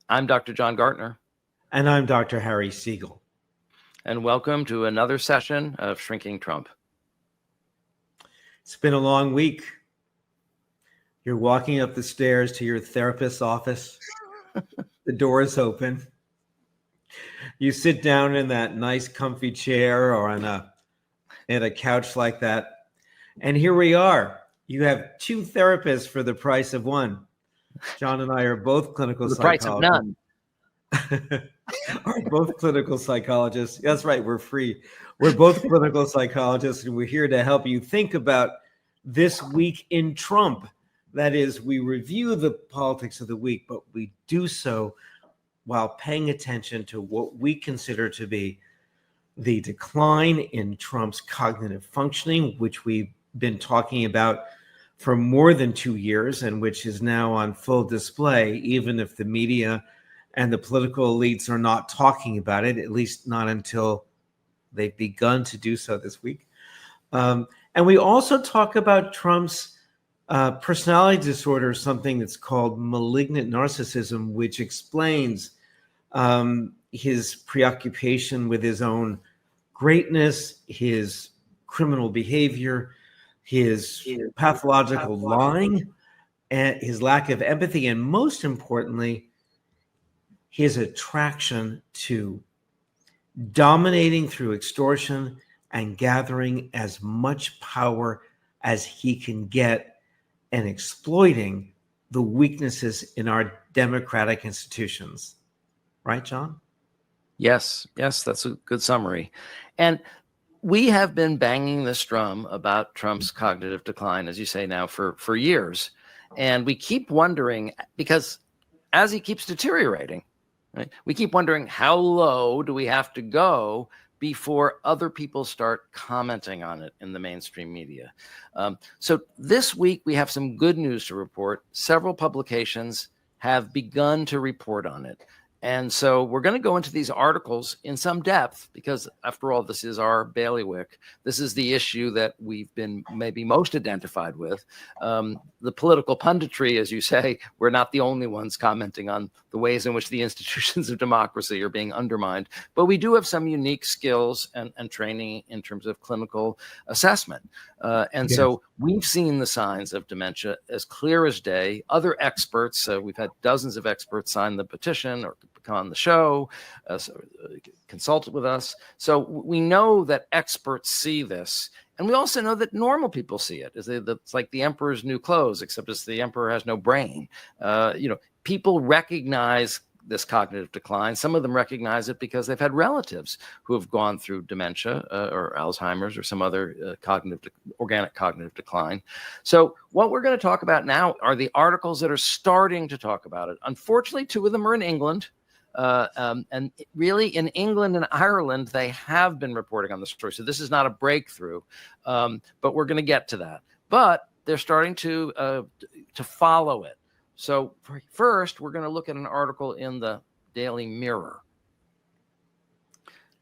I'm Dr. John Gartner. And I'm Dr. Harry Segal. And welcome to another session of Shrinking Trump. It's been a long week. You're walking up the stairs to your therapist's office. The door is open. You sit down in that nice comfy chair or on a couch like that. And here we are. You have two therapists for the price of one. John and I are both clinical psychologists. The price of none. Are both clinical psychologists. That's right, we're free. We're both clinical psychologists, and we're here to help you think about this week in Trump. That is, we review the politics of the week, but we do so while paying attention to what we consider to be the decline in Trump's cognitive functioning, which we've been talking about for more than 2 years and which is now on full display, even if the media and the political elites are not talking about it, at least not until they've begun to do so this week. And we also talk about Trump's personality disorder, something that's called malignant narcissism, which explains his preoccupation with his own greatness, his criminal behavior, his pathological lying, and his lack of empathy, and most importantly, his attraction to dominating through extortion and gathering as much power as he can get and exploiting the weaknesses in our democratic institutions. Right, John? Yes, that's a good summary. And we have been banging this drum about Trump's cognitive decline, as you say now, for years. And we keep wondering, because as he keeps deteriorating, right, we keep wondering, how low do we have to go before other people start commenting on it in the mainstream media? So this week, we have some good news to report. Several publications have begun to report on it. And so we're going to go into these articles in some depth because, after all, this is our bailiwick. This is the issue that we've been maybe most identified with. The political punditry, as you say, we're not the only ones commenting on the ways in which the institutions of democracy are being undermined. But we do have some unique skills and training in terms of clinical assessment. So we've seen the signs of dementia as clear as day. Other experts, we've had dozens of experts sign the petition or come on the show, consult with us. So we know that experts see this. And we also know that normal people see it. It's like the emperor's new clothes, except as the emperor has no brain. People recognize this cognitive decline. Some of them recognize it because they've had relatives who have gone through dementia or Alzheimer's or some other organic cognitive decline. So what we're going to talk about now are the articles that are starting to talk about it. Unfortunately, 2 of them are in England. And really in England and Ireland, they have been reporting on the story. So this is not a breakthrough, but we're going to get to that. But they're starting to follow it. So first, we're going to look at an article in the Daily Mirror.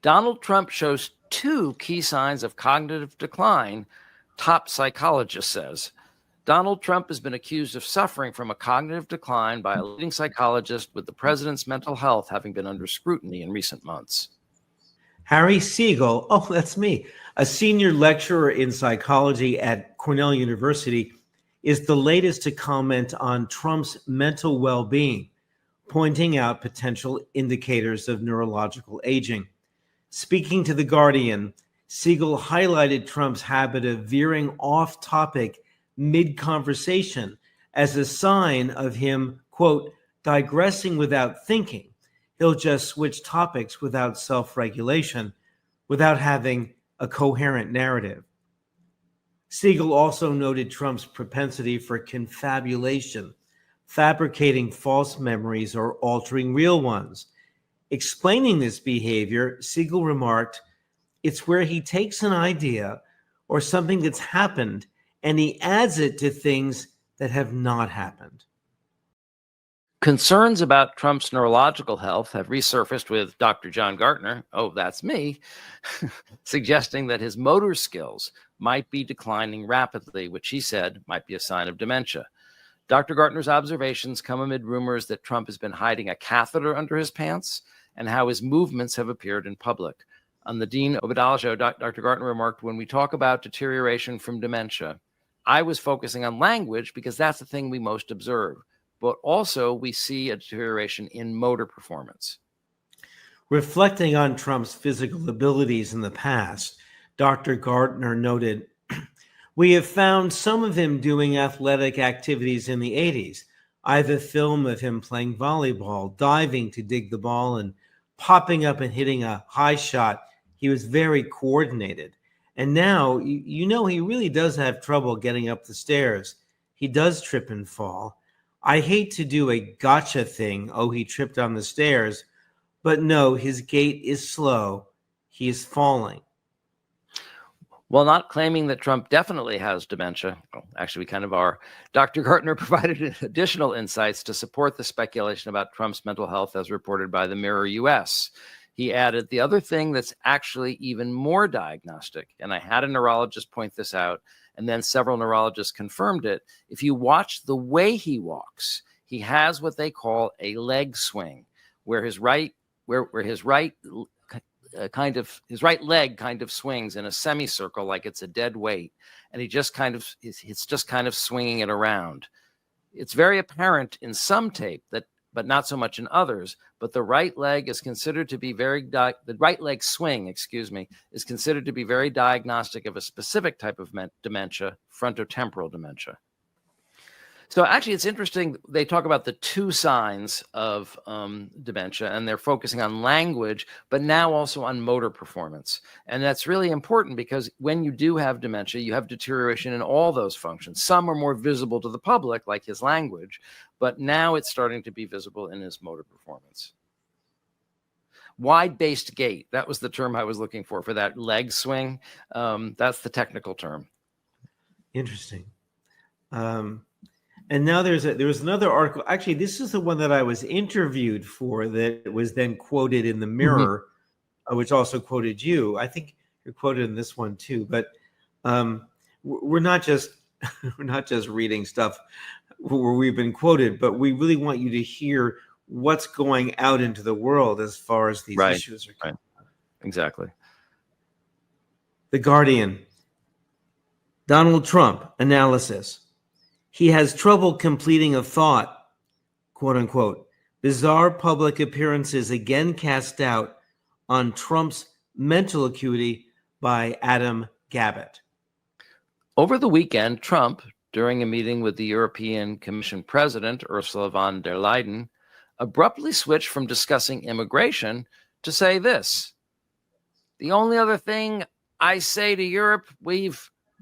Donald Trump shows 2 key signs of cognitive decline, top psychologist says. Donald Trump has been accused of suffering from a cognitive decline by a leading psychologist, with the president's mental health having been under scrutiny in recent months. Harry Segal, oh, that's me, a senior lecturer in psychology at Cornell University, is the latest to comment on Trump's mental well-being, pointing out potential indicators of neurological aging. Speaking to The Guardian, Segal highlighted Trump's habit of veering off topic mid-conversation as a sign of him, quote, digressing without thinking. He'll just switch topics without self-regulation, without having a coherent narrative. Segal also noted Trump's propensity for confabulation, fabricating false memories or altering real ones. Explaining this behavior, Segal remarked, it's where he takes an idea or something that's happened and he adds it to things that have not happened. Concerns about Trump's neurological health have resurfaced with Dr. John Gartner, oh, that's me, suggesting that his motor skills might be declining rapidly, which he said might be a sign of dementia. Dr. Gartner's observations come amid rumors that Trump has been hiding a catheter under his pants and how his movements have appeared in public. On the Dean Obadala show, Dr. Gartner remarked, when we talk about deterioration from dementia, I was focusing on language because that's the thing we most observe, but also we see a deterioration in motor performance. Reflecting on Trump's physical abilities in the past, Dr. Gartner noted, we have found some of him doing athletic activities in the 80s. I have a film of him playing volleyball, diving to dig the ball, and popping up and hitting a high shot. He was very coordinated. And now, you know, he really does have trouble getting up the stairs. He does trip and fall. I hate to do a gotcha thing. Oh, he tripped on the stairs. But no, his gait is slow. He is falling. While not claiming that Trump definitely has dementia, well, actually we kind of are, Dr. Gartner provided additional insights to support the speculation about Trump's mental health as reported by the Mirror US. He added, the other thing that's actually even more diagnostic, and I had a neurologist point this out, and then several neurologists confirmed it, if you watch the way he walks, he has what they call a leg swing, where his right leg kind of swings in a semicircle like it's a dead weight, and it's just kind of swinging it around. It's very apparent in some tape but not so much in others. But the right leg is considered to be the right leg swing, is considered to be very diagnostic of a specific type of dementia, frontotemporal dementia. So actually, it's interesting. They talk about the two signs of dementia, and they're focusing on language, but now also on motor performance. And that's really important because when you do have dementia, you have deterioration in all those functions. Some are more visible to the public, like his language, but now it's starting to be visible in his motor performance. Wide-based gait, that was the term I was looking for that leg swing. That's the technical term. Interesting. And now there was another article. Actually, this is the one that I was interviewed for that was then quoted in the Mirror, which also quoted you. I think you're quoted in this one too. But we're not just reading stuff where we've been quoted, but we really want you to hear what's going out into the world as far as these issues are concerned. Right. Exactly. The Guardian. Donald Trump analysis. He has trouble completing a thought, quote unquote. Bizarre public appearances again cast doubt on Trump's mental acuity by Adam Gabbett. Over the weekend, Trump, during a meeting with the European Commission President, Ursula von der Leyen, abruptly switched from discussing immigration to say this. The only other thing I say to Europe, we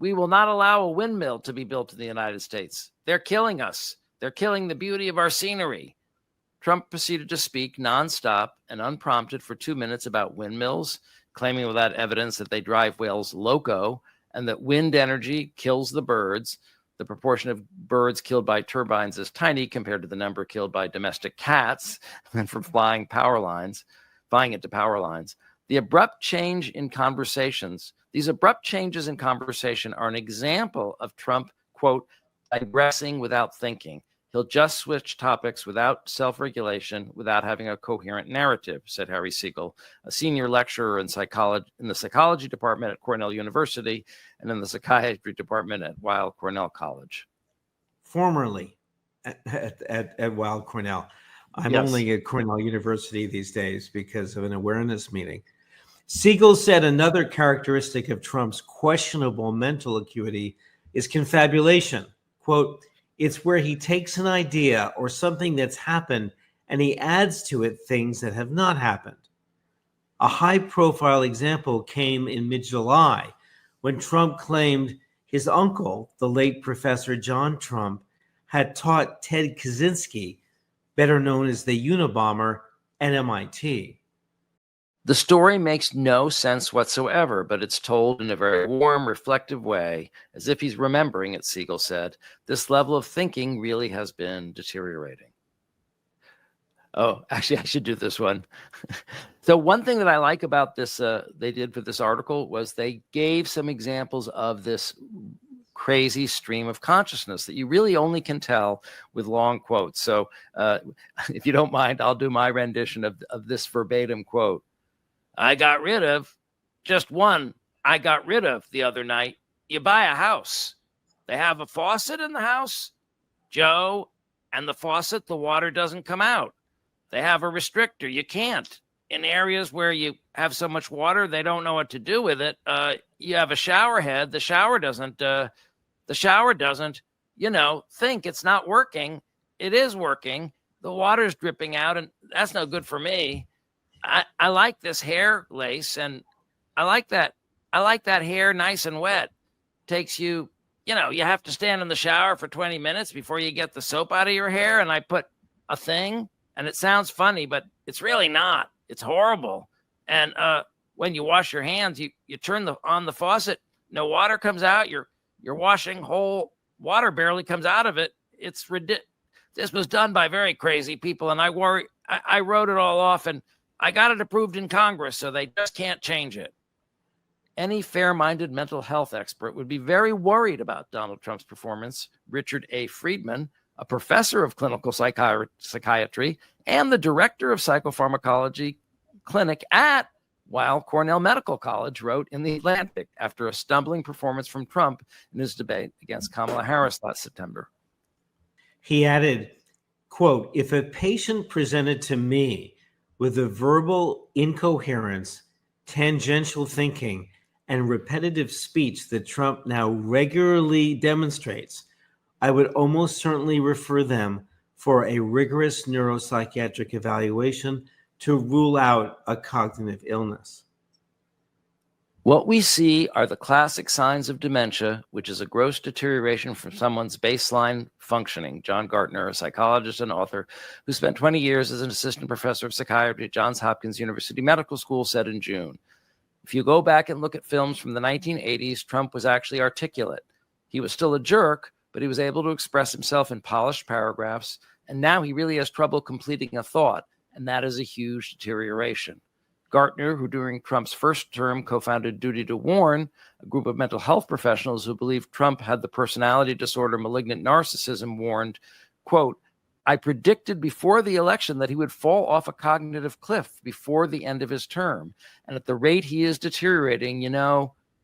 will not allow a windmill to be built in the United States. They're killing us. They're killing the beauty of our scenery. Trump proceeded to speak nonstop and unprompted for 2 minutes about windmills, claiming without evidence that they drive whales loco and that wind energy kills the birds. The proportion of birds killed by turbines is tiny compared to the number killed by domestic cats and from flying into power lines. The abrupt change in conversations, these abrupt changes in conversation are an example of Trump, quote, digressing without thinking. He'll just switch topics without self-regulation, without having a coherent narrative, said Harry Segal, a senior lecturer in the psychology department at Cornell University and in the psychiatry department at Weill Cornell College. Formerly at Weill Cornell. I'm only at Cornell University these days because of an awareness meeting. Segal said another characteristic of Trump's questionable mental acuity is confabulation. Quote, it's where he takes an idea or something that's happened and he adds to it things that have not happened. A high-profile example came in mid-July when Trump claimed his uncle, the late Professor John Trump, had taught Ted Kaczynski, better known as the Unabomber, at MIT. The story makes no sense whatsoever, but it's told in a very warm, reflective way, as if he's remembering it, Segal said. This level of thinking really has been deteriorating. Oh, actually, I should do this one. So one thing that I like about this, they did for this article, was they gave some examples of this crazy stream of consciousness that you really only can tell with long quotes. So if you don't mind, I'll do my rendition of this verbatim quote. I got rid of just one. I got rid of the other night. You buy a house. They have a faucet in the house, Joe, and the faucet, the water doesn't come out. They have a restrictor. You can't. In areas where you have so much water, they don't know what to do with it. You have a shower head. The shower doesn't, think it's not working. It is working. The water's dripping out, and that's no good for me. I like this hair lace, and I like that hair nice and wet. Takes you, you have to stand in the shower for 20 minutes before you get the soap out of your hair. And I put a thing, and it sounds funny, but it's really not. It's horrible. And when you wash your hands, you turn on the faucet, no water comes out. You're washing whole, water barely comes out of it. It's ridiculous. This was done by very crazy people, and I wrote it all off, and I got it approved in Congress, so they just can't change it. Any fair-minded mental health expert would be very worried about Donald Trump's performance. Richard A. Friedman, a professor of clinical psychiatry and the director of psychopharmacology clinic at Weill Cornell Medical College, wrote in The Atlantic after a stumbling performance from Trump in his debate against Kamala Harris last September. He added, quote, if a patient presented to me with a verbal incoherence, tangential thinking, and repetitive speech that Trump now regularly demonstrates, I would almost certainly refer them for a rigorous neuropsychiatric evaluation to rule out a cognitive illness. What we see are the classic signs of dementia, which is a gross deterioration from someone's baseline functioning. John Gartner, a psychologist and author who spent 20 years as an assistant professor of psychiatry at Johns Hopkins University Medical School, said in June. If you go back and look at films from the 1980s, Trump was actually articulate. He was still a jerk, but he was able to express himself in polished paragraphs, and now he really has trouble completing a thought, and that is a huge deterioration. Gartner, who during Trump's first term co-founded Duty to Warn, a group of mental health professionals who believed Trump had the personality disorder malignant narcissism, warned, quote, I predicted before the election that he would fall off a cognitive cliff before the end of his term. And at the rate he is deteriorating,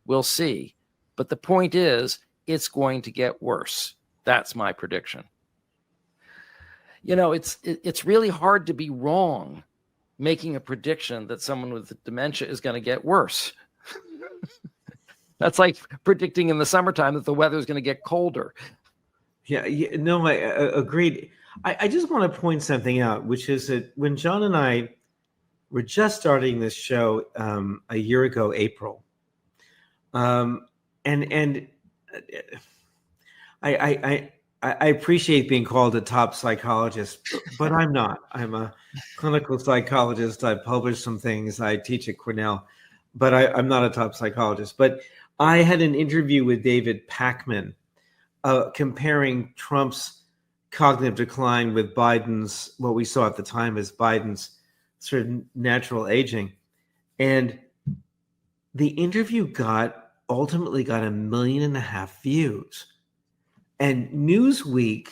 we'll see. But the point is, it's going to get worse. That's my prediction. It's really hard to be wrong making a prediction that someone with dementia is going to get worse. That's like predicting in the summertime that the weather is going to get colder. I agreed. I just want to point something out, which is that when John and I were just starting this show a year ago, April, and I appreciate being called a top psychologist, but I'm not. I'm a clinical psychologist. I've published some things. I teach at Cornell, but I'm not a top psychologist. But I had an interview with David Pakman comparing Trump's cognitive decline with Biden's, what we saw at the time as Biden's sort of natural aging. And the interview ultimately got 1.5 million views. And Newsweek,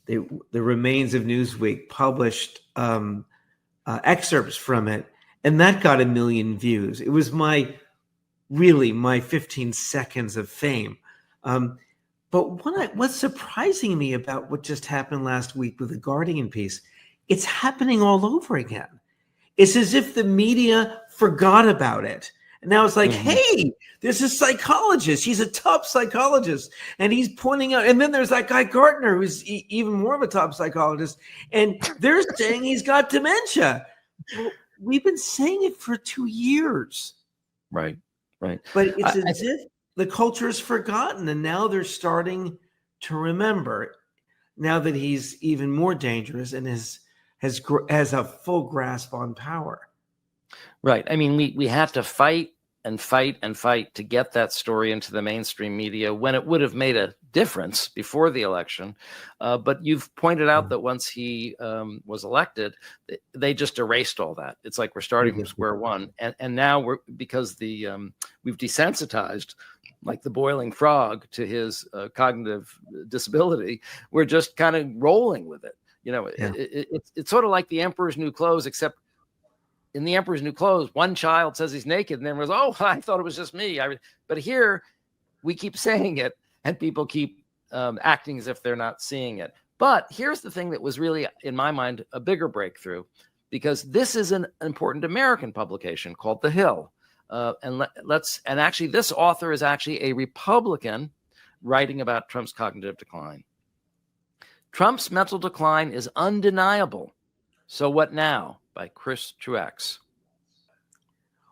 the remains of Newsweek, published excerpts from it, and that got 1 million views. It was my 15 seconds of fame. But what's surprising me about what just happened last week with the Guardian piece, it's happening all over again. It's as if the media forgot about it. And now it's like, hey, there's a psychologist. He's a top psychologist. And he's pointing out, and then there's that guy Gartner, who's even more of a top psychologist. And they're saying he's got dementia. Well, we've been saying it for 2 years. Right. But it's as if the culture is forgotten. And now they're starting to remember, now that he's even more dangerous and has a full grasp on power. Right. I mean, we had to fight and fight and fight to get that story into the mainstream media when it would have made a difference before the election. But you've pointed out that once he was elected, they just erased all that. It's like we're starting from square one. And now because we've desensitized like the boiling frog to his cognitive disability, we're just kind of rolling with it. It's sort of like the Emperor's New Clothes, except in the Emperor's New Clothes, one child says he's naked and then was, oh, I thought it was just me. But here we keep saying it and people keep acting as if they're not seeing it. But here's the thing that was really, in my mind, a bigger breakthrough, because this is an important American publication called The Hill. And actually, this author is actually a Republican writing about Trump's cognitive decline. Trump's mental decline is undeniable. So what now? By Chris Truex.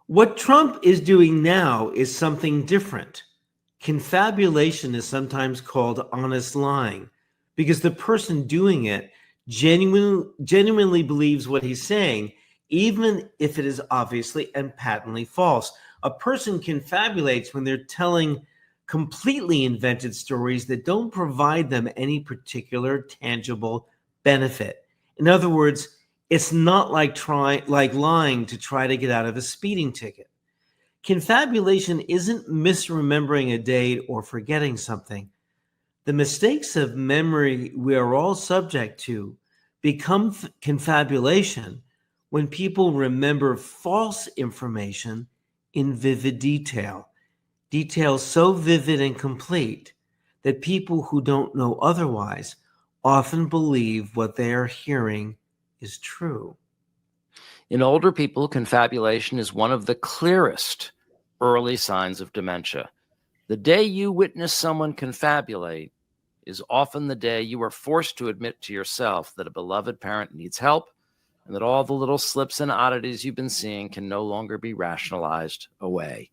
What Trump is doing now is something different. Confabulation is sometimes called honest lying because the person doing it genuinely believes what he's saying, even if it is obviously and patently false. A person confabulates when they're telling completely invented stories that don't provide them any particular tangible benefit. In other words, it's not like lying to try to get out of a speeding ticket. Confabulation isn't misremembering a date or forgetting something. The mistakes of memory we are all subject to become confabulation when people remember false information in vivid detail so vivid and complete that people who don't know otherwise often believe what they are hearing is true. In older people, confabulation is one of the clearest early signs of dementia. The day you witness someone confabulate is often the day you are forced to admit to yourself that a beloved parent needs help and that all the little slips and oddities you've been seeing can no longer be rationalized away.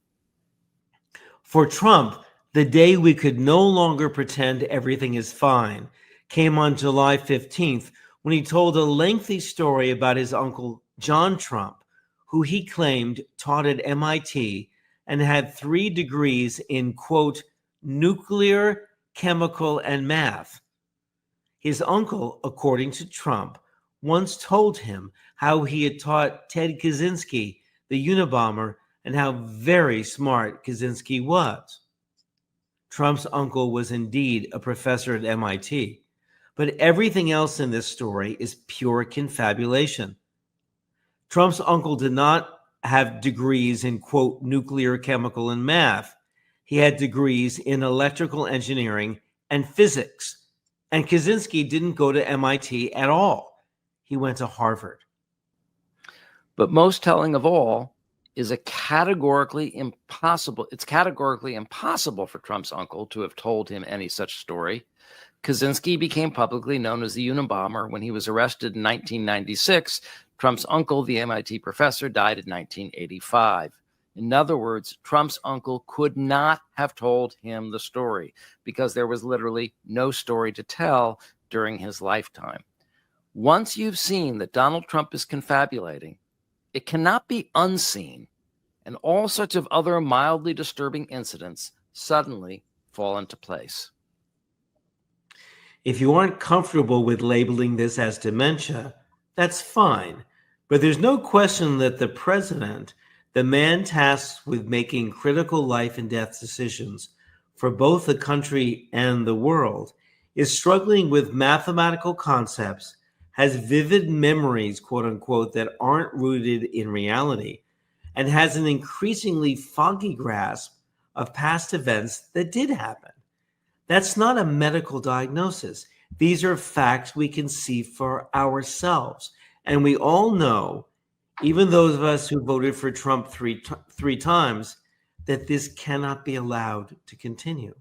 For Trump, the day we could no longer pretend everything is fine came on July 15th when he told a lengthy story about his uncle, John Trump, who he claimed taught at MIT and had 3 degrees in, quote, nuclear, chemical, and math. His uncle, according to Trump, once told him how he had taught Ted Kaczynski, the Unabomber, and how very smart Kaczynski was. Trump's uncle was indeed a professor at MIT, but everything else in this story is pure confabulation. Trump's uncle did not have degrees in, quote, nuclear, chemical, and math. He had degrees in electrical engineering and physics. And Kaczynski didn't go to MIT at all. He went to Harvard. But most telling of all is it's categorically impossible for Trump's uncle to have told him any such story. Kaczynski became publicly known as the Unabomber when he was arrested in 1996. Trump's uncle, the MIT professor, died in 1985. In other words, Trump's uncle could not have told him the story because there was literally no story to tell during his lifetime. Once you've seen that Donald Trump is confabulating, it cannot be unseen, and all sorts of other mildly disturbing incidents suddenly fall into place. If you aren't comfortable with labeling this as dementia, that's fine. But there's no question that the president, the man tasked with making critical life and death decisions for both the country and the world, is struggling with mathematical concepts, has vivid memories, quote unquote, that aren't rooted in reality, and has an increasingly foggy grasp of past events that did happen. That's not a medical diagnosis. These are facts we can see for ourselves. And we all know, even those of us who voted for Trump three times, that this cannot be allowed to continue.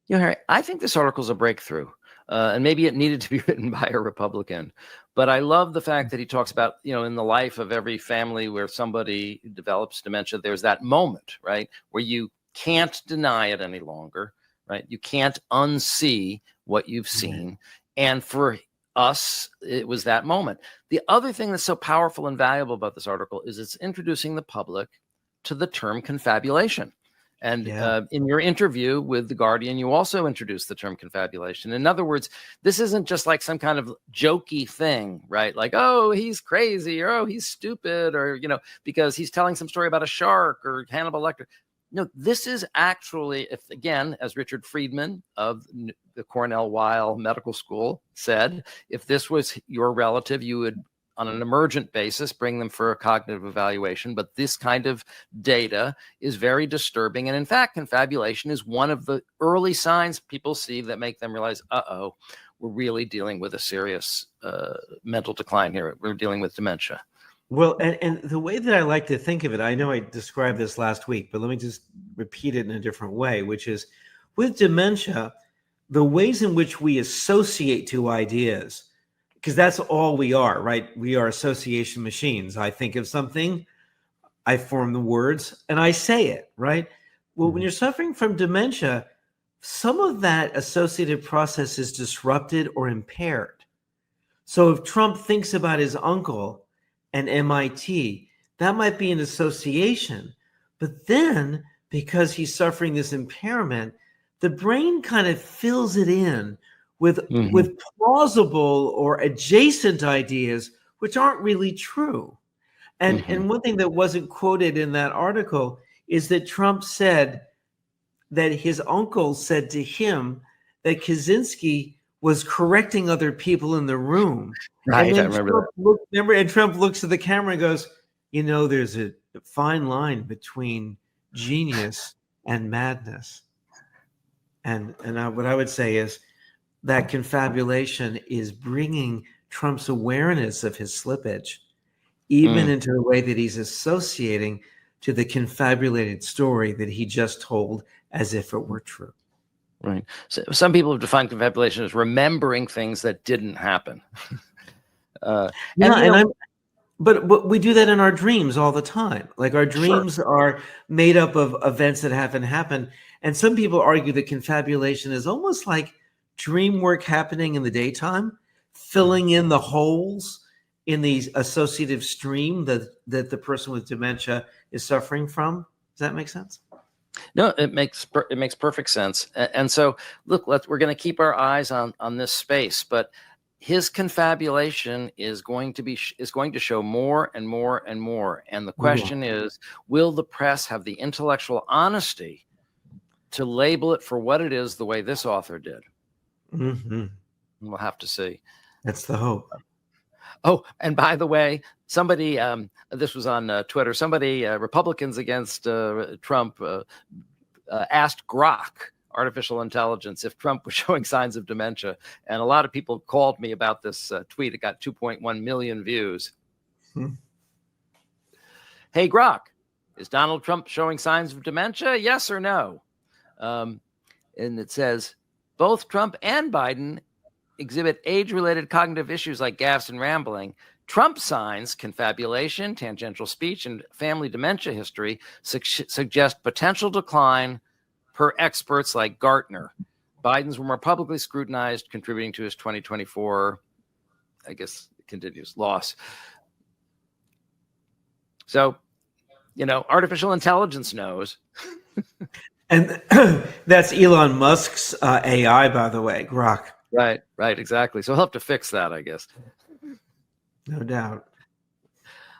Harry, I think this article is a breakthrough. And maybe it needed to be written by a Republican. But I love the fact that he talks about, in the life of every family where somebody develops dementia, there's that moment, right, where you can't deny it any longer, right? You can't unsee what you've seen. And for us, it was that moment. The other thing that's so powerful and valuable about this article is it's introducing the public to the term confabulation. And in your interview with The Guardian, you also introduced the term confabulation. In other words, this isn't just like some kind of jokey thing, right? Like, oh, he's crazy, or oh, he's stupid, or, because he's telling some story about a shark or Hannibal Lecter. No, this is actually, if again, as Richard Friedman of the Cornell Weill Medical School said, if this was your relative, you would, on an emergent basis, bring them for a cognitive evaluation. But this kind of data is very disturbing. And in fact, confabulation is one of the early signs people see that make them realize, we're really dealing with a serious mental decline here. We're dealing with dementia. Well, and the way that I like to think of it, I know I described this last week, but let me just repeat it in a different way, which is with dementia, the ways in which we associate two ideas, because that's all we are, right? We are association machines. I think of something, I form the words, and I say it, right? Well, when you're suffering from dementia, some of that associative process is disrupted or impaired. So if Trump thinks about his uncle and MIT, that might be an association. But then, because he's suffering this impairment, the brain kind of fills it in with plausible or adjacent ideas, which aren't really true. And one thing that wasn't quoted in that article is that Trump said that his uncle said to him that Kaczynski was correcting other people in the room. Right, I remember that. And Trump looks at the camera and goes, there's a fine line between genius and madness. And what I would say is that confabulation is bringing Trump's awareness of his slippage even into the way that he's associating to the confabulated story that he just told as if it were true. Right. So some people have defined confabulation as remembering things that didn't happen. But we do that in our dreams all the time. Like our dreams are made up of events that haven't happened. And some people argue that confabulation is almost like dream work happening in the daytime, filling in the holes in the associative stream that the person with dementia is suffering from. Does that make sense? No, it makes perfect sense. And so, look, we're going to keep our eyes on this space, but his confabulation is going to show more and more and more. And the question is, will the press have the intellectual honesty to label it for what it is, the way this author did? We'll have to see. That's the hope. Oh, and by the way, somebody, this was on Twitter, Republicans against Trump asked Grok, artificial intelligence, if Trump was showing signs of dementia. And a lot of people called me about this tweet. It got 2.1 million views. Hey, Grok, is Donald Trump showing signs of dementia? Yes or no? And it says, both Trump and Biden exhibit age-related cognitive issues like gaffes and rambling. Trump signs, confabulation, tangential speech, and family dementia history suggest potential decline per experts like Gartner. Biden's were more publicly scrutinized, contributing to his 2024, I guess, continuous loss. So, artificial intelligence knows. And that's Elon Musk's AI, by the way, Grok. Right, exactly. So he'll have to fix that, I guess. No doubt.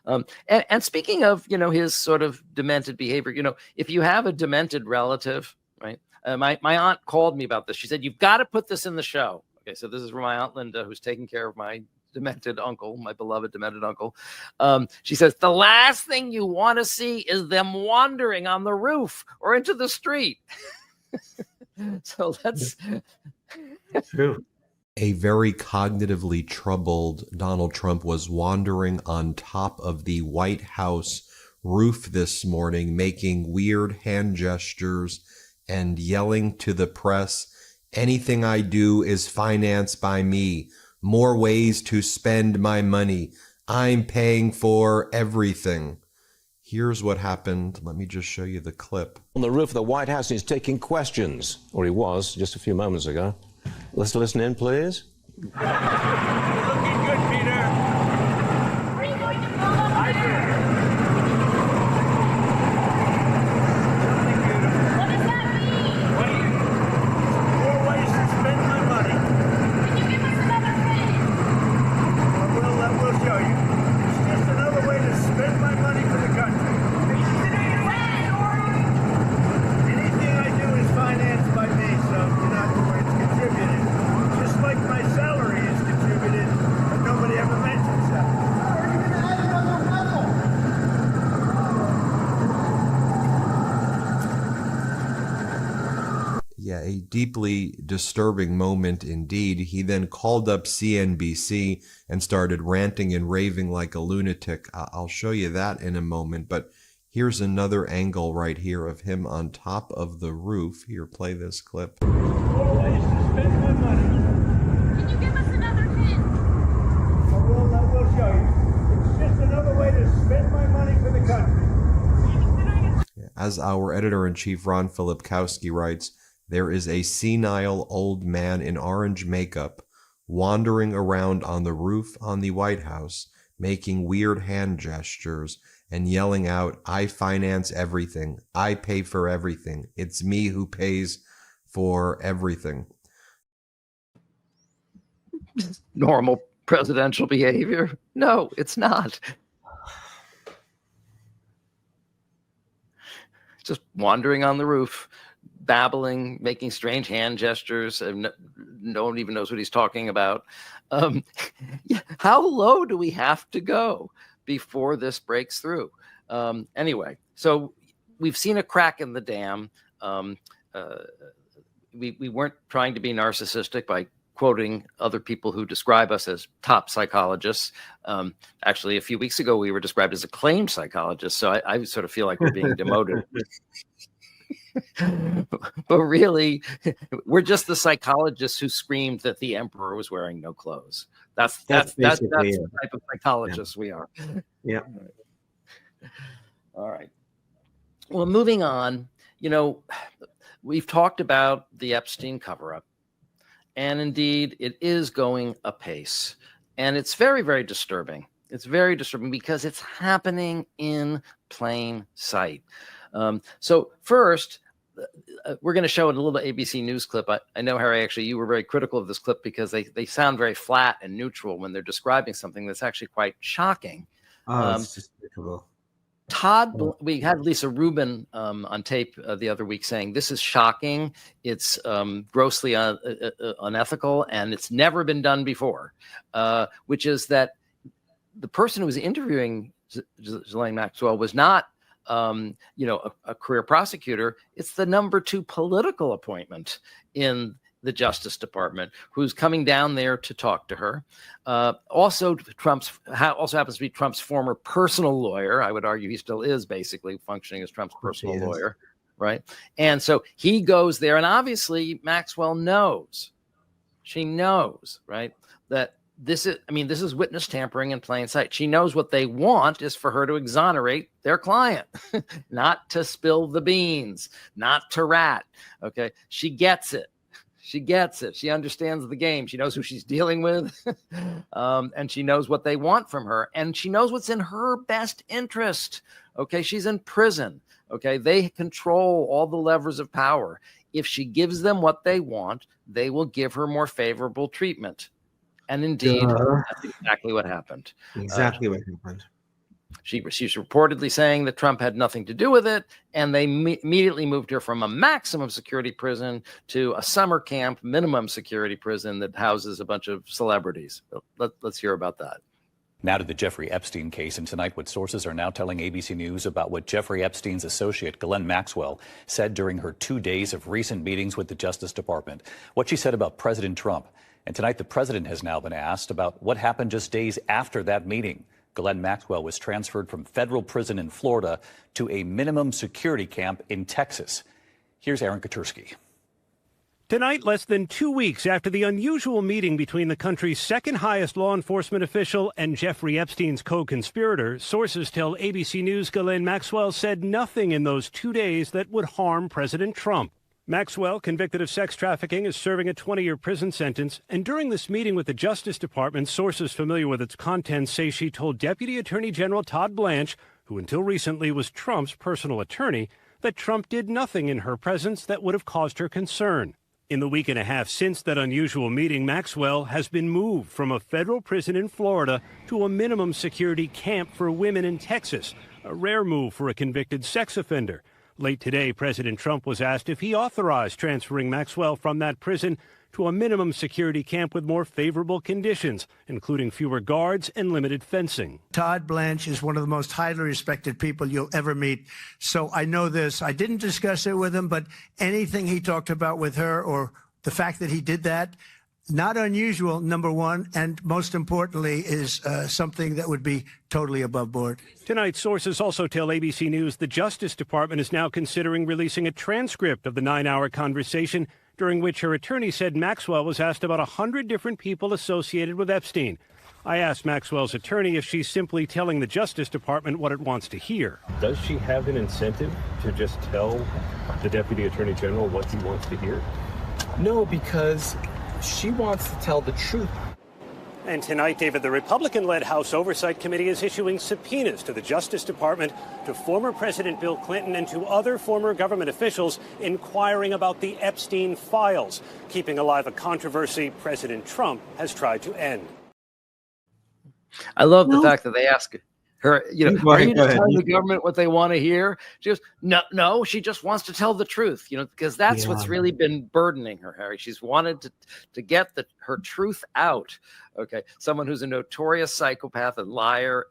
And speaking of, his sort of demented behavior, if you have a demented relative, right? My aunt called me about this. She said, you've got to put this in the show. Okay, so this is from my Aunt Linda, who's taking care of my demented uncle, my beloved demented uncle. She says, the last thing you want to see is them wandering on the roof or into the street. So that's true. A very cognitively troubled Donald Trump was wandering on top of the White House roof this morning, making weird hand gestures and yelling to the press, anything I do is financed by me. More ways to spend my money. I'm paying for everything. Here's what happened. Let me just show you the clip. On the roof of the White House, he's taking questions, or he was just a few moments ago. Let's listen in, please. Looking good, Peter. Are you going to build up there? a deeply disturbing moment indeed. He then called up CNBC and started ranting and raving like a lunatic. I'll show you that in a moment, but here's another angle right here of him on top of the roof. Here, play this clip. Ways to spend my money. Can you give us another hint? I will show you. It's just another way to spend my money for the country. As our editor-in-chief Ron Filipkowski writes, there is a senile old man in orange makeup wandering around on the roof on the White House, making weird hand gestures and yelling out, "I finance everything. I pay for everything. It's me who pays for everything." Normal presidential behavior? No, it's not. Just wandering on the roof, babbling, making strange hand gestures. No one even knows what he's talking about. How low do we have to go before this breaks through? Anyway, so we've seen a crack in the dam. We weren't trying to be narcissistic by quoting other people who describe us as top psychologists. Actually, a few weeks ago, we were described as acclaimed psychologists. So I sort of feel like we're being demoted. But really, we're just the psychologists who screamed that the emperor was wearing no clothes. That's the type of psychologists we are. Yeah. All right. Well, moving on, we've talked about the Epstein cover-up. And indeed, it is going apace. And it's very, very disturbing. It's very disturbing because it's happening in plain sight. So first, we're going to show a little ABC News clip. I know, Harry, actually, you were very critical of this clip because they sound very flat and neutral when they're describing something that's actually quite shocking. It's just incredible. We had Lisa Rubin on tape the other week saying this is shocking. It's grossly unethical, and it's never been done before. Which is that the person who was interviewing Ghislaine Maxwell was not, a career prosecutor. It's the number 2 political appointment in the Justice Department, who's coming down there to talk to her. Also happens to be Trump's former personal lawyer. I would argue he still is basically functioning as Trump's personal lawyer, right? And so he goes there, and obviously Maxwell knows. She knows, right, that this is witness tampering in plain sight. She knows what they want is for her to exonerate their client, not to spill the beans, not to rat. Okay, she gets it. She gets it. She understands the game. She knows who she's dealing with, and she knows what they want from her, and she knows what's in her best interest. Okay, she's in prison. Okay, they control all the levers of power. If she gives them what they want, they will give her more favorable treatment. And indeed, that's exactly what happened. Exactly what happened. She's reportedly saying that Trump had nothing to do with it, and they immediately moved her from a maximum security prison to a summer camp minimum security prison that houses a bunch of celebrities. Let's hear about that. Now to the Jeffrey Epstein case, and tonight what sources are now telling ABC News about what Jeffrey Epstein's associate, Ghislaine Maxwell, said during her 2 days of recent meetings with the Justice Department, what she said about President Trump. And tonight the president has now been asked about what happened just days after that meeting. Ghislaine Maxwell was transferred from federal prison in Florida to a minimum security camp in Texas. Here's Aaron Katursky. Tonight, less than 2 weeks after the unusual meeting between the country's second highest law enforcement official and Jeffrey Epstein's co-conspirator, sources tell ABC News Ghislaine Maxwell said nothing in those 2 days that would harm President Trump. Maxwell, convicted of sex trafficking, is serving a 20-year prison sentence. And during this meeting with the Justice Department, sources familiar with its contents say she told Deputy Attorney General Todd Blanche, who until recently was Trump's personal attorney, that Trump did nothing in her presence that would have caused her concern. In the week and a half since that unusual meeting, Maxwell has been moved from a federal prison in Florida to a minimum security camp for women in Texas, a rare move for a convicted sex offender. Late today, President Trump was asked if he authorized transferring Maxwell from that prison to a minimum security camp with more favorable conditions, including fewer guards and limited fencing. Todd Blanche is one of the most highly respected people you'll ever meet. So I know this. I didn't discuss it with him, but anything he talked about with her, or the fact that he did that, not unusual, number one, and most importantly is something that would be totally above board. Tonight, sources also tell ABC News the Justice Department is now considering releasing a transcript of the 9-hour conversation during which her attorney said Maxwell was asked about 100 different people associated with Epstein. I asked Maxwell's attorney if she's simply telling the Justice Department what it wants to hear. Does she have an incentive to just tell the Deputy Attorney General what he wants to hear? No, because she wants to tell the truth. And tonight, David, the Republican-led House Oversight Committee is issuing subpoenas to the Justice Department, to former President Bill Clinton, and to other former government officials inquiring about the Epstein files, keeping alive a controversy President Trump has tried to end. I love the fact that they ask her, are you just telling the ahead. government what they want to hear? She goes, no, she just wants to tell the truth, because that's what's really been burdening her, Harry. She's wanted to get her truth out. Okay. Someone who's a notorious psychopath and liar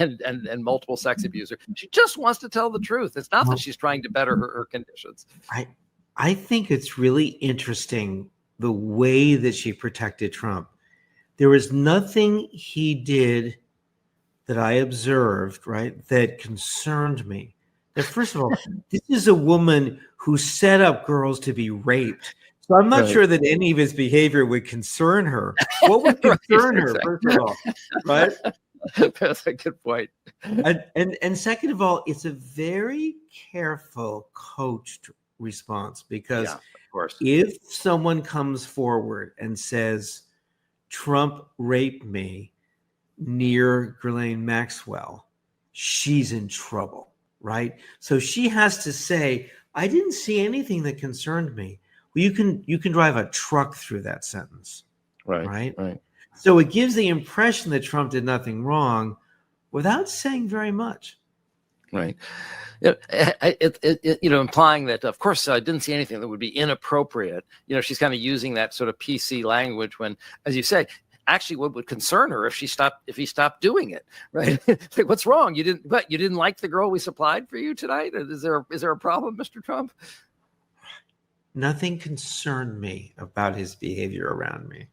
and multiple sex abuser. She just wants to tell the truth. It's not that she's trying to better her conditions. I think it's really interesting the way that she protected Trump. There was nothing he did that I observed, right, that concerned me. That first of all, this is a woman who set up girls to be raped. So I'm not sure that any of his behavior would concern her. What would concern her, first of all, right? That's a good point. And second of all, it's a very careful, coached response, because of course, if someone comes forward and says, Trump raped me near Ghislaine Maxwell, she's in trouble, right? So she has to say, I didn't see anything that concerned me. Well, you can drive a truck through that sentence, right? So it gives the impression that Trump did nothing wrong without saying very much. Right. Implying that, of course, I didn't see anything that would be inappropriate. She's kind of using that sort of PC language when, as you say, actually what would concern her if he stopped doing it, right? Like, what's wrong? You didn't like the girl we supplied for you tonight? Is there a problem, Mr. Trump? Nothing concerned me about his behavior around me.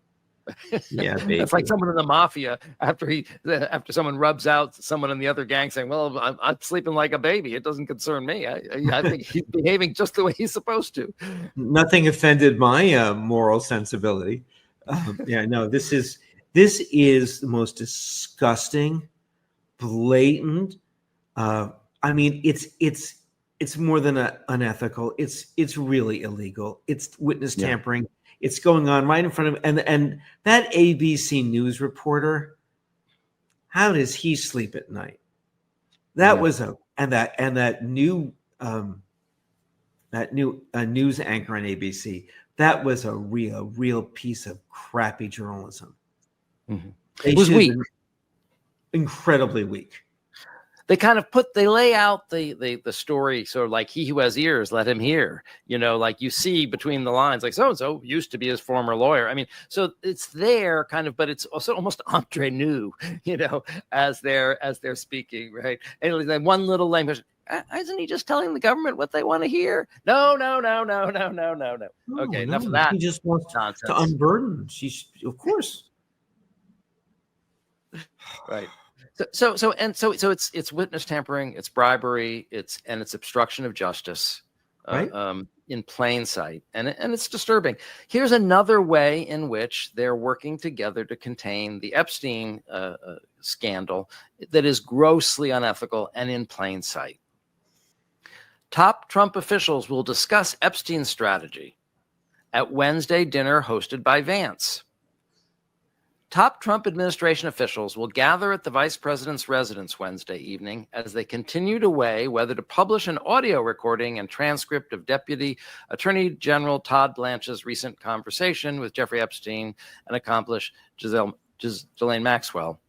Yeah, baby. It's like someone in the mafia after someone rubs out someone in the other gang saying, "Well, I'm sleeping like a baby. It doesn't concern me. I think he's behaving just the way he's supposed to." Nothing offended my moral sensibility. This is the most disgusting, blatant. It's more than unethical. It's really illegal. It's witness tampering. It's going on right in front of and that ABC News reporter. How does he sleep at night? That was that new news anchor on ABC. That was a real piece of crappy journalism. Mm-hmm. It was weak, incredibly weak. They lay out the story sort of like he who has ears, let him hear, like you see between the lines, like so-and-so used to be his former lawyer. I mean, so it's there kind of, but it's also almost entre nous, as they're speaking, right? And then one little language, isn't he just telling the government what they want to hear? No. Okay, enough of that. He just wants nonsense to unburden. Of course. Right. So it's witness tampering, it's bribery, it's obstruction of justice, in plain sight, and it's disturbing. Here's another way in which they're working together to contain the Epstein scandal that is grossly unethical and in plain sight. Top Trump officials will discuss Epstein's strategy at Wednesday dinner hosted by Vance. Top Trump administration officials will gather at the vice president's residence Wednesday evening as they continue to weigh whether to publish an audio recording and transcript of Deputy Attorney General Todd Blanche's recent conversation with Jeffrey Epstein and accomplice Ghislaine Maxwell.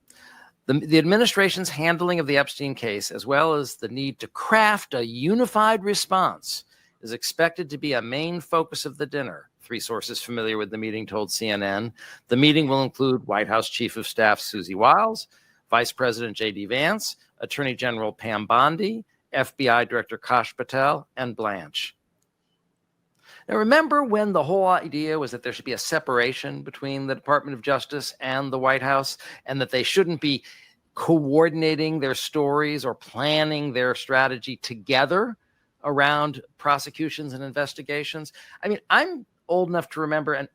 The administration's handling of the Epstein case, as well as the need to craft a unified response, is expected to be a main focus of the dinner, three sources familiar with the meeting told CNN. The meeting will include White House Chief of Staff Susie Wiles, Vice President J.D. Vance, Attorney General Pam Bondi, FBI Director Kash Patel, and Blanche. Now, remember when the whole idea was that there should be a separation between the Department of Justice and the White House, and that they shouldn't be coordinating their stories or planning their strategy together around prosecutions and investigations? I mean, I'm old enough to remember, and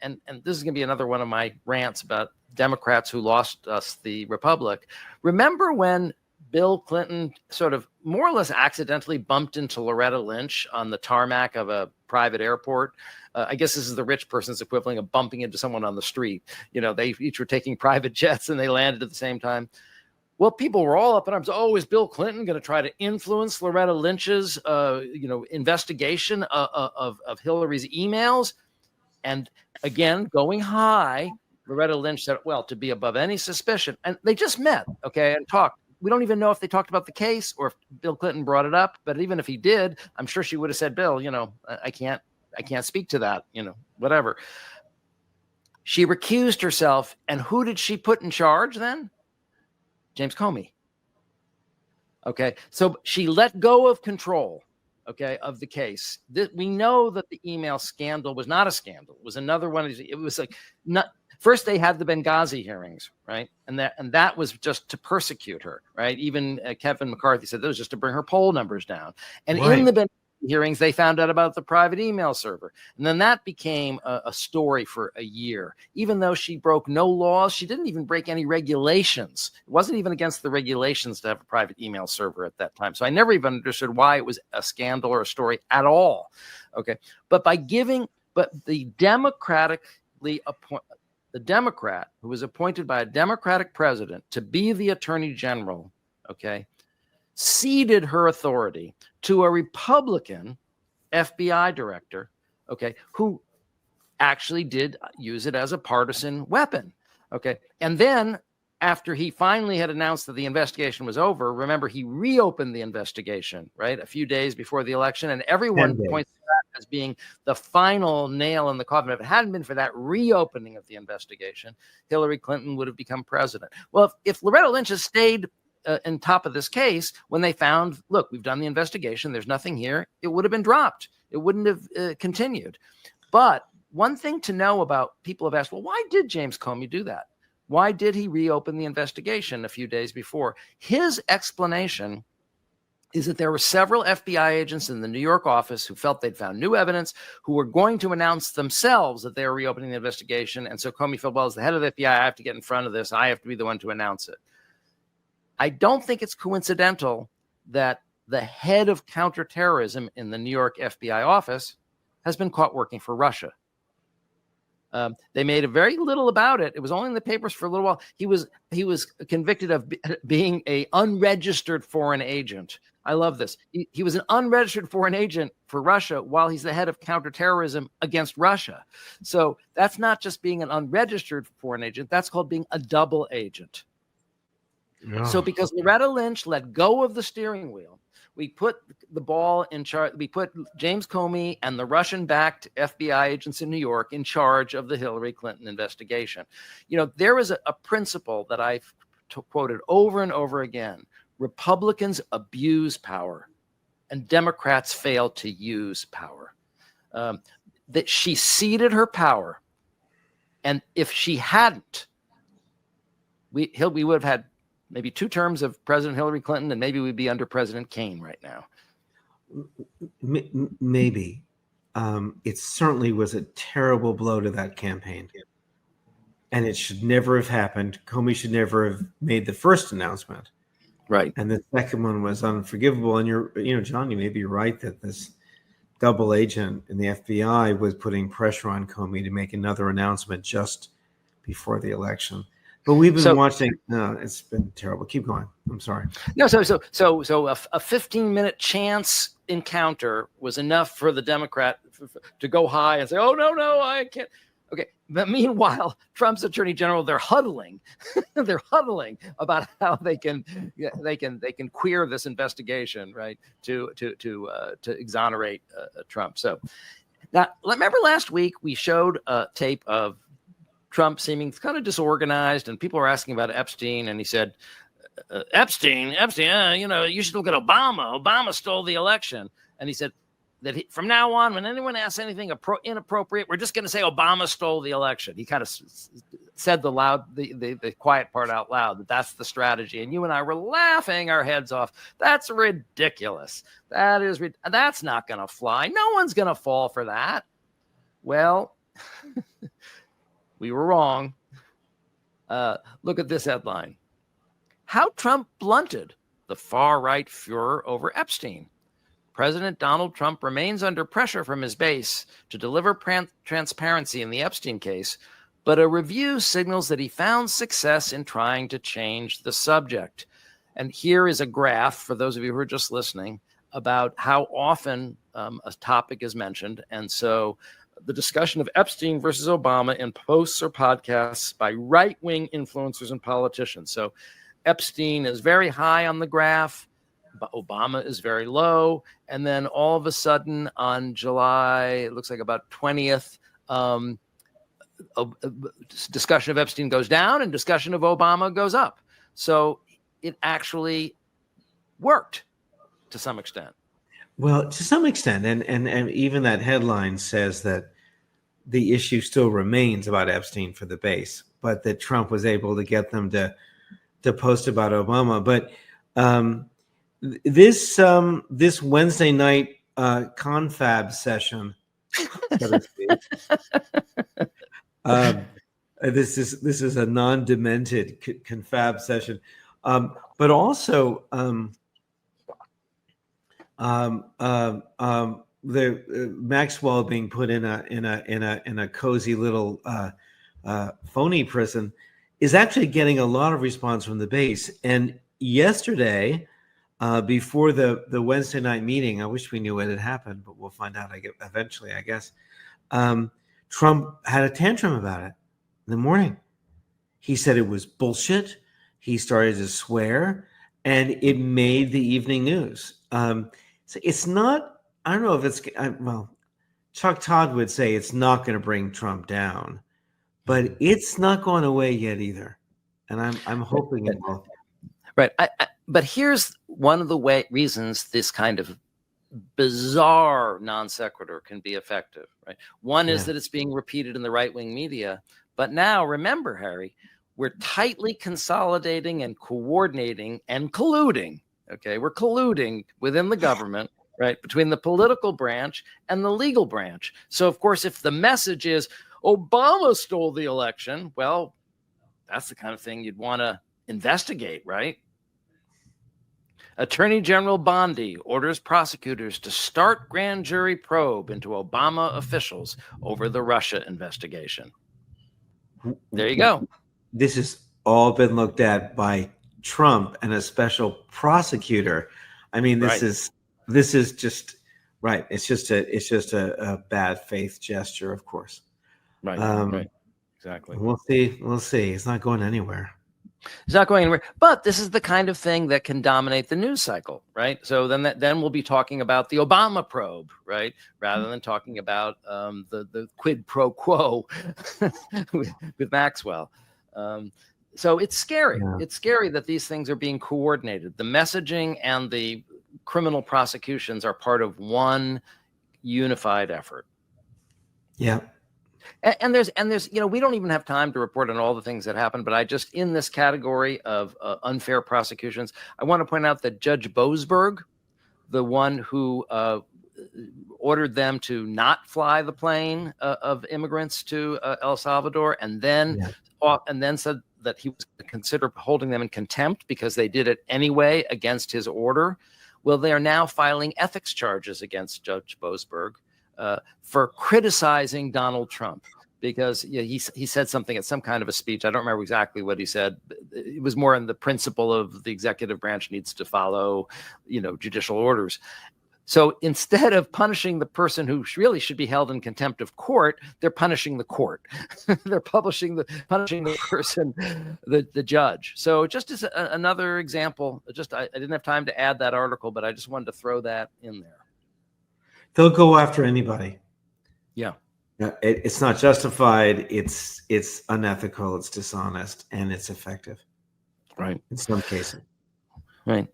this is going to be another one of my rants about Democrats who lost us the Republic. Remember when Bill Clinton sort of more or less accidentally bumped into Loretta Lynch on the tarmac of a private airport? I guess this is the rich person's equivalent of bumping into someone on the street. You know, they each were taking private jets and they landed at the same time. Well, people were all up in arms. Oh, is Bill Clinton going to try to influence Loretta Lynch's, investigation of Hillary's emails? And again, going high, Loretta Lynch said, well, to be above any suspicion. And they just met, okay, and talked. We don't even know if they talked about the case or if Bill Clinton brought it up. But even if he did, I'm sure she would have said, Bill, I can't speak to that, whatever. She recused herself. And who did she put in charge then? James Comey. Okay. So she let go of control, of the case. We know that the email scandal was not a scandal. It was another one. It was like first they had the Benghazi hearings, right? And that was just to persecute her, right? Even Kevin McCarthy said that was just to bring her poll numbers down. And in the Benghazi hearings, they found out about the private email server. And then that became a story for a year. Even though she broke no laws, she didn't even break any regulations. It wasn't even against the regulations to have a private email server at that time. So I never even understood why it was a scandal or a story at all. Okay. But the Democrat who was appointed by a Democratic president to be the attorney general, ceded her authority to a Republican FBI director, who actually did use it as a partisan weapon. And then after he finally had announced that the investigation was over, remember, he reopened the investigation, right? A few days before the election. And everyone points to that as being the final nail in the coffin. If it hadn't been for that reopening of the investigation, Hillary Clinton would have become president. Well, if Loretta Lynch has stayed on top of this case, when they found, look, we've done the investigation, there's nothing here, it would have been dropped. It wouldn't have continued. But one thing to know about, people have asked, well, why did James Comey do that? Why did he reopen the investigation a few days before? His explanation is that there were several FBI agents in the New York office who felt they'd found new evidence, who were going to announce themselves that they were reopening the investigation. And so Comey felt, well, as the head of the FBI, I have to get in front of this. I have to be the one to announce it. I don't think it's coincidental that the head of counterterrorism in the New York FBI office has been caught working for Russia. They made very little about it. It was only in the papers for a little while. He was convicted of being an unregistered foreign agent. I love this. He was an unregistered foreign agent for Russia while he's the head of counterterrorism against Russia. So that's not just being an unregistered foreign agent. That's called being a double agent. No. So because Loretta Lynch let go of the steering wheel, we put the ball in charge. We put James Comey and the Russian-backed FBI agents in New York in charge of the Hillary Clinton investigation. There is a principle that I've quoted over and over again. Republicans abuse power and Democrats fail to use power. That she ceded her power. And if she hadn't, we would have had maybe 2 terms of President Hillary Clinton, and maybe we'd be under President Kane right now. Maybe. It certainly was a terrible blow to that campaign. And it should never have happened. Comey should never have made the first announcement. Right. And the second one was unforgivable. And John, you may be right that this double agent in the FBI was putting pressure on Comey to make another announcement just before the election. But we've been watching. No, it's been terrible. Keep going. I'm sorry. No, so a 15-minute chance encounter was enough for the Democrat to go high and say, "Oh no, I can't." Okay, but meanwhile, Trump's attorney general, they're huddling, about how they can queer this investigation, right? To exonerate Trump. So Now, remember last week we showed a tape of Trump seeming kind of disorganized, and people were asking about Epstein, and he said, Epstein, you should look at Obama. Obama stole the election. And he said that from now on, when anyone asks anything inappropriate, we're just going to say Obama stole the election. He kind of said the quiet part out loud, that's the strategy. And you and I were laughing our heads off. That's ridiculous. That's not going to fly. No one's going to fall for that. Well, we were wrong. Look at this headline. How Trump blunted the far-right furor over Epstein. President Donald Trump remains under pressure from his base to deliver transparency in the Epstein case, but a review signals that he found success in trying to change the subject. And here is a graph, for those of you who are just listening, about how often a topic is mentioned. And so the discussion of Epstein versus Obama in posts or podcasts by right-wing influencers and politicians. So Epstein is very high on the graph, but Obama is very low. And then all of a sudden on July, it looks like about 20th, discussion of Epstein goes down and discussion of Obama goes up. So it actually worked to some extent. Well, to some extent, and even that headline says that the issue still remains about Epstein for the base, but that Trump was able to get them to post about Obama. But this Wednesday night confab session, this is a non-demented confab session, but also the Maxwell being put in a cozy little phony prison is actually getting a lot of response from the base. And yesterday, before the Wednesday night meeting, I wish we knew what had happened, but we'll find out eventually, I guess. Trump had a tantrum about it in the morning. He said it was bullshit. He started to swear, and it made the evening news. So it's not, I don't know if it's, well, Chuck Todd would say it's not going to bring Trump down, but it's not going away yet either. And I'm hoping it will. Right. But here's one of the reasons this kind of bizarre non sequitur can be effective. Right. One is that it's being repeated in the right-wing media. But now, remember, Harry, we're tightly consolidating and coordinating and colluding. Okay, we're colluding within the government, right, between the political branch and the legal branch. So, of course, if the message is Obama stole the election, well, that's the kind of thing you'd want to investigate, right? Attorney General Bondi orders prosecutors to start grand jury probe into Obama officials over the Russia investigation. There you go. This has all been looked at by Trump and a special prosecutor. I mean, this is just right. It's just a bad faith gesture, of course. Right. Right. Exactly. We'll see. We'll see. It's not going anywhere. It's not going anywhere. But this is the kind of thing that can dominate the news cycle, right? So then we'll be talking about the Obama probe, right, rather than talking about the quid pro quo with Maxwell. So it's scary. Yeah. It's scary that these things are being coordinated. The messaging and the criminal prosecutions are part of one unified effort. Yeah. And there's, we don't even have time to report on all the things that happened, but I just, in this category of unfair prosecutions, I want to point out that Judge Boasberg, the one who ordered them to not fly the plane of immigrants to El Salvador, and then said that he was going to consider holding them in contempt because they did it anyway against his order. Well, they are now filing ethics charges against Judge Boasberg for criticizing Donald Trump because he said something at some kind of a speech. I don't remember exactly what he said. It was more in the principle of the executive branch needs to follow, judicial orders. So instead of punishing the person who really should be held in contempt of court, they're punishing the court. They're punishing the person, the judge. So just as another example, I didn't have time to add that article, but I just wanted to throw that in there. They'll go after anybody. Yeah. It's not justified. It's unethical. It's dishonest, and it's effective. Right. In some cases. Right.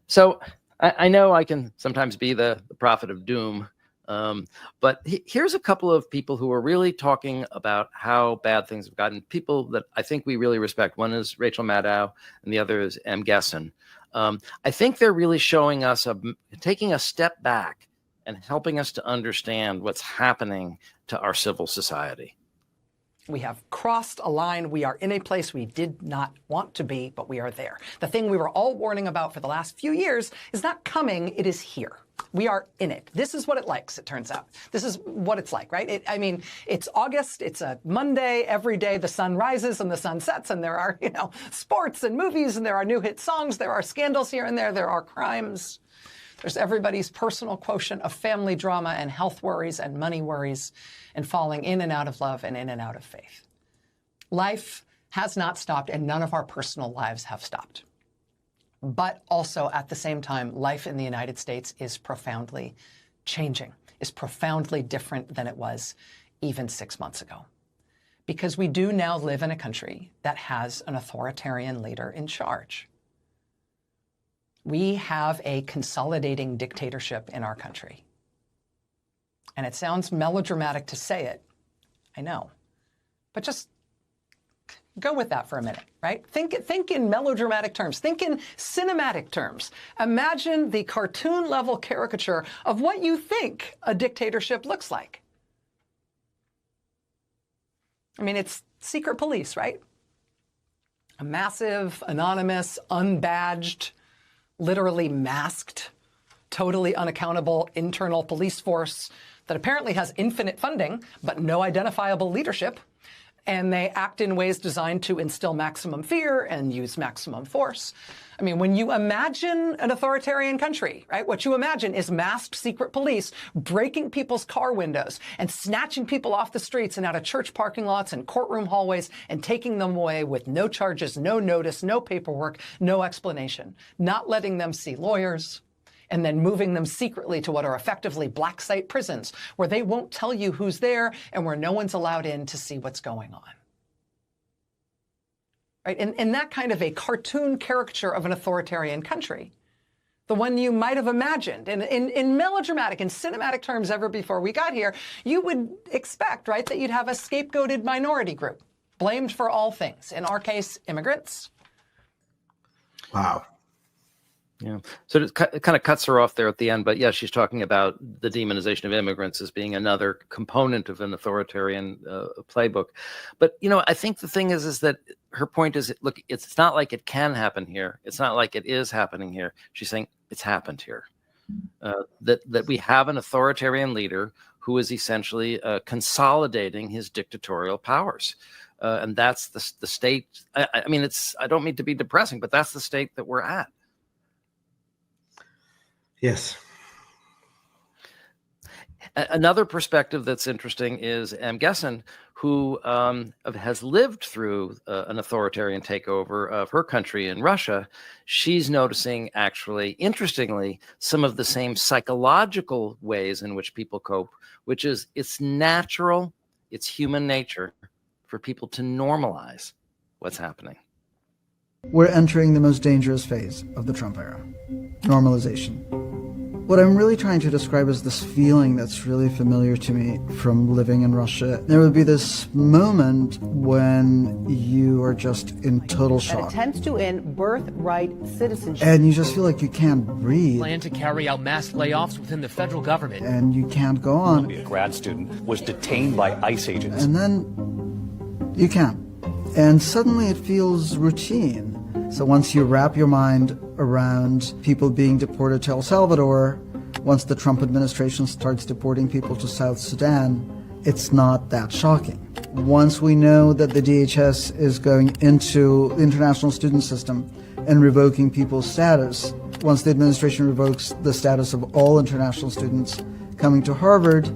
So I know I can sometimes be the prophet of doom, but here's a couple of people who are really talking about how bad things have gotten. People that I think we really respect. One is Rachel Maddow, and the other is M. Gessen. I think they're really showing us taking a step back and helping us to understand what's happening to our civil society. We have crossed a line. We are in a place we did not want to be, but we are there. The thing we were all warning about for the last few years is not coming, it is here. We are in it. This is what it likes, it turns out. This is what it's like, right? It's August, it's a Monday, every day the sun rises and the sun sets, and there are, sports and movies, and there are new hit songs, there are scandals here and there are crimes. There's everybody's personal quotient of family drama and health worries and money worries and falling in and out of love and in and out of faith. Life has not stopped, and none of our personal lives have stopped. But also, at the same time, life in the United States is profoundly changing, is profoundly different than it was even 6 months ago. Because we do now live in a country that has an authoritarian leader in charge. We have a consolidating dictatorship in our country. And it sounds melodramatic to say it, I know. But just go with that for a minute, right? Think in melodramatic terms. Think in cinematic terms. Imagine the cartoon-level caricature of what you think a dictatorship looks like. It's secret police, right? A massive, anonymous, unbadged, literally masked, totally unaccountable internal police force that apparently has infinite funding, but no identifiable leadership. And they act in ways designed to instill maximum fear and use maximum force. When you imagine an authoritarian country, right, what you imagine is masked secret police breaking people's car windows and snatching people off the streets and out of church parking lots and courtroom hallways and taking them away with no charges, no notice, no paperwork, no explanation, not letting them see lawyers, and then moving them secretly to what are effectively black site prisons, where they won't tell you who's there and where no one's allowed in to see what's going on. Right? And that kind of a cartoon caricature of an authoritarian country, the one you might have imagined in melodramatic and cinematic terms ever before we got here, you would expect, right, that you'd have a scapegoated minority group blamed for all things. In our case, immigrants. Wow. Yeah. So it kind of cuts her off there at the end. But yeah, she's talking about the demonization of immigrants as being another component of an authoritarian playbook. But, I think the thing is that her point is, look, it's not like it can happen here. It's not like it is happening here. She's saying it's happened here. That we have an authoritarian leader who is essentially consolidating his dictatorial powers. And that's the state. I don't mean to be depressing, but that's the state that we're at. Yes. Another perspective that's interesting is M. Gessen, who has lived through an authoritarian takeover of her country in Russia. She's noticing, actually, interestingly, some of the same psychological ways in which people cope, which is it's natural, it's human nature for people to normalize what's happening. We're entering the most dangerous phase of the Trump era, normalization. What I'm really trying to describe is this feeling that's really familiar to me from living in Russia. There would be this moment when you are just in total shock. That attempts to end birthright citizenship. And you just feel like you can't breathe. Plan to carry out mass layoffs within the federal government. And you can't go on. A grad student was detained by ICE agents. And then you can't. And suddenly it feels routine. So once you wrap your mind around people being deported to El Salvador, once the Trump administration starts deporting people to South Sudan, it's not that shocking. Once we know that the DHS is going into the international student system and revoking people's status, once the administration revokes the status of all international students coming to Harvard,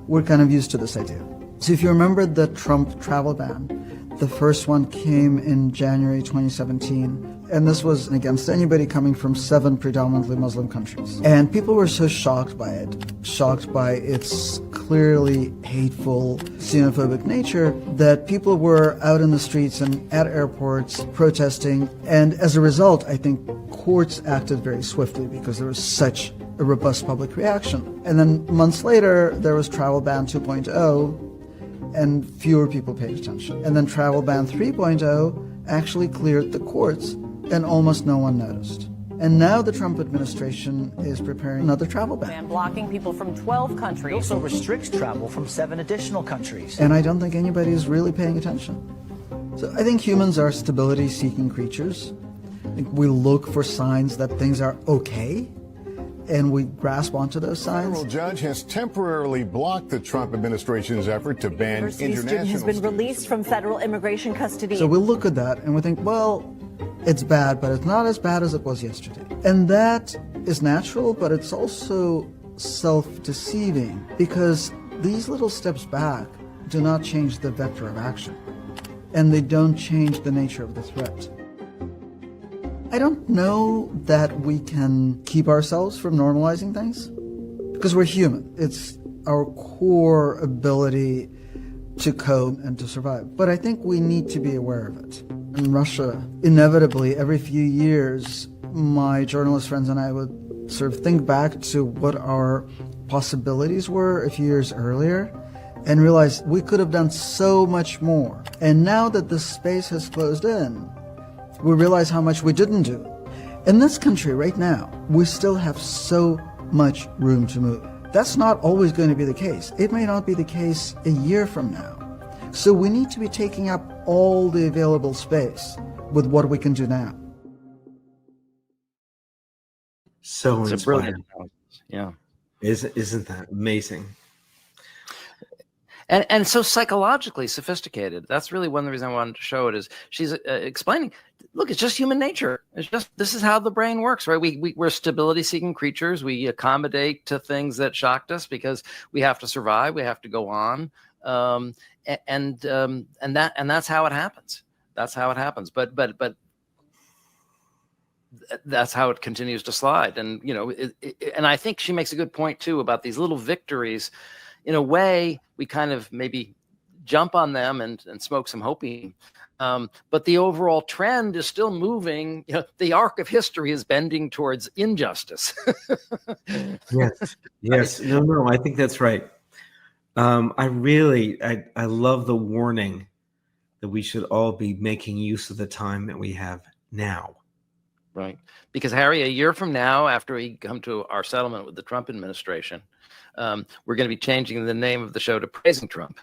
we're kind of used to this idea. So if you remember the Trump travel ban, the first one came in January 2017, and this was against anybody coming from 7 predominantly Muslim countries. And people were so shocked by it, shocked by its clearly hateful, xenophobic nature, that people were out in the streets and at airports protesting. And as a result, I think courts acted very swiftly because there was such a robust public reaction. And then months later, there was Travel Ban 2.0, and fewer people paid attention. And then Travel Ban 3.0 actually cleared the courts, and almost no one noticed. And now the Trump administration is preparing another travel ban. Blocking people from 12 countries. It also restricts travel from 7 additional countries. And I don't think anybody is really paying attention. So I think humans are stability-seeking creatures. I think we look for signs that things are okay, and we grasp onto those signs. A federal judge has temporarily blocked the Trump administration's effort to ban international student has been students. released from federal immigration custody. So we look at that and we think, well, it's bad, but it's not as bad as it was yesterday. And that is natural, but it's also self-deceiving, because these little steps back do not change the vector of action, and they don't change the nature of the threat. I don't know that we can keep ourselves from normalizing things, because we're human. It's our core ability to cope and to survive. But I think we need to be aware of it. In Russia, inevitably, every few years, my journalist friends and I would sort of think back to what our possibilities were a few years earlier and realize we could have done so much more. And now that the space has closed in, we realize how much we didn't do. In this country right now, we still have so much room to move. That's not always going to be the case. It may not be the case a year from now. So we need to be taking up all the available space with what we can do now. So it's inspiring. Yeah. Isn't that amazing? And so psychologically sophisticated. That's really one of the reasons I wanted to show it. Is she's explaining, look, it's just human nature. It's just, this is how the brain works, right? We're stability-seeking creatures. We accommodate to things that shocked us because we have to survive. We have to go on, and that's how it happens. That's how it happens. But that's how it continues to slide. And and I think she makes a good point too about these little victories. In a way, we kind of maybe jump on them and smoke some opium. But the overall trend is still moving. The arc of history is bending towards injustice. Yes. No, I think that's right. I love the warning that we should all be making use of the time that we have now. Right. Because, Harry, a year from now, after we come to our settlement with the Trump administration, we're going to be changing the name of the show to Praising Trump.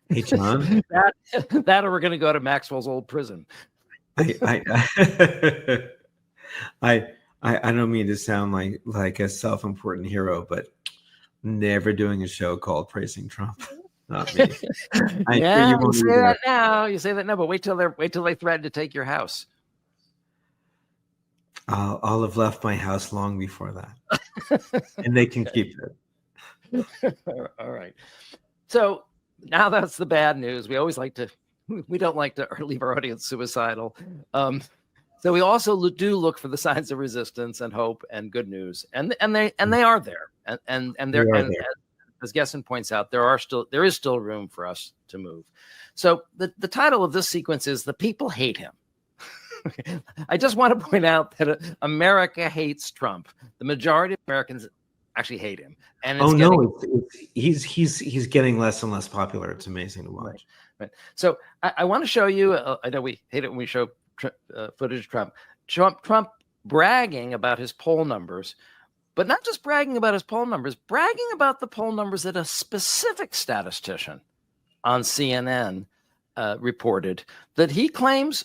Hey, John. that or we're going to go to Maxwell's old prison. I don't mean to sound like a self-important hero, but never doing a show called Praising Trump. Not me. You say that now. You say that now, but wait till they threaten to take your house. I'll have left my house long before that, and they can keep it. All right. So now that's the bad news. We don't like to leave our audience suicidal. So we also do look for the signs of resistance and hope and good news, and they are there, and they're there. As Gesson points out, there is still room for us to move. So the title of this sequence is "The People Hate Him." I just want to point out that America hates Trump. The majority of Americans actually hate him, and he's getting less and less popular. It's amazing to watch. Right. So I want to show you. I know we hate it when we show footage of Trump bragging about his poll numbers, but not just bragging about his poll numbers, bragging about the poll numbers that a specific statistician on CNN reported that he claims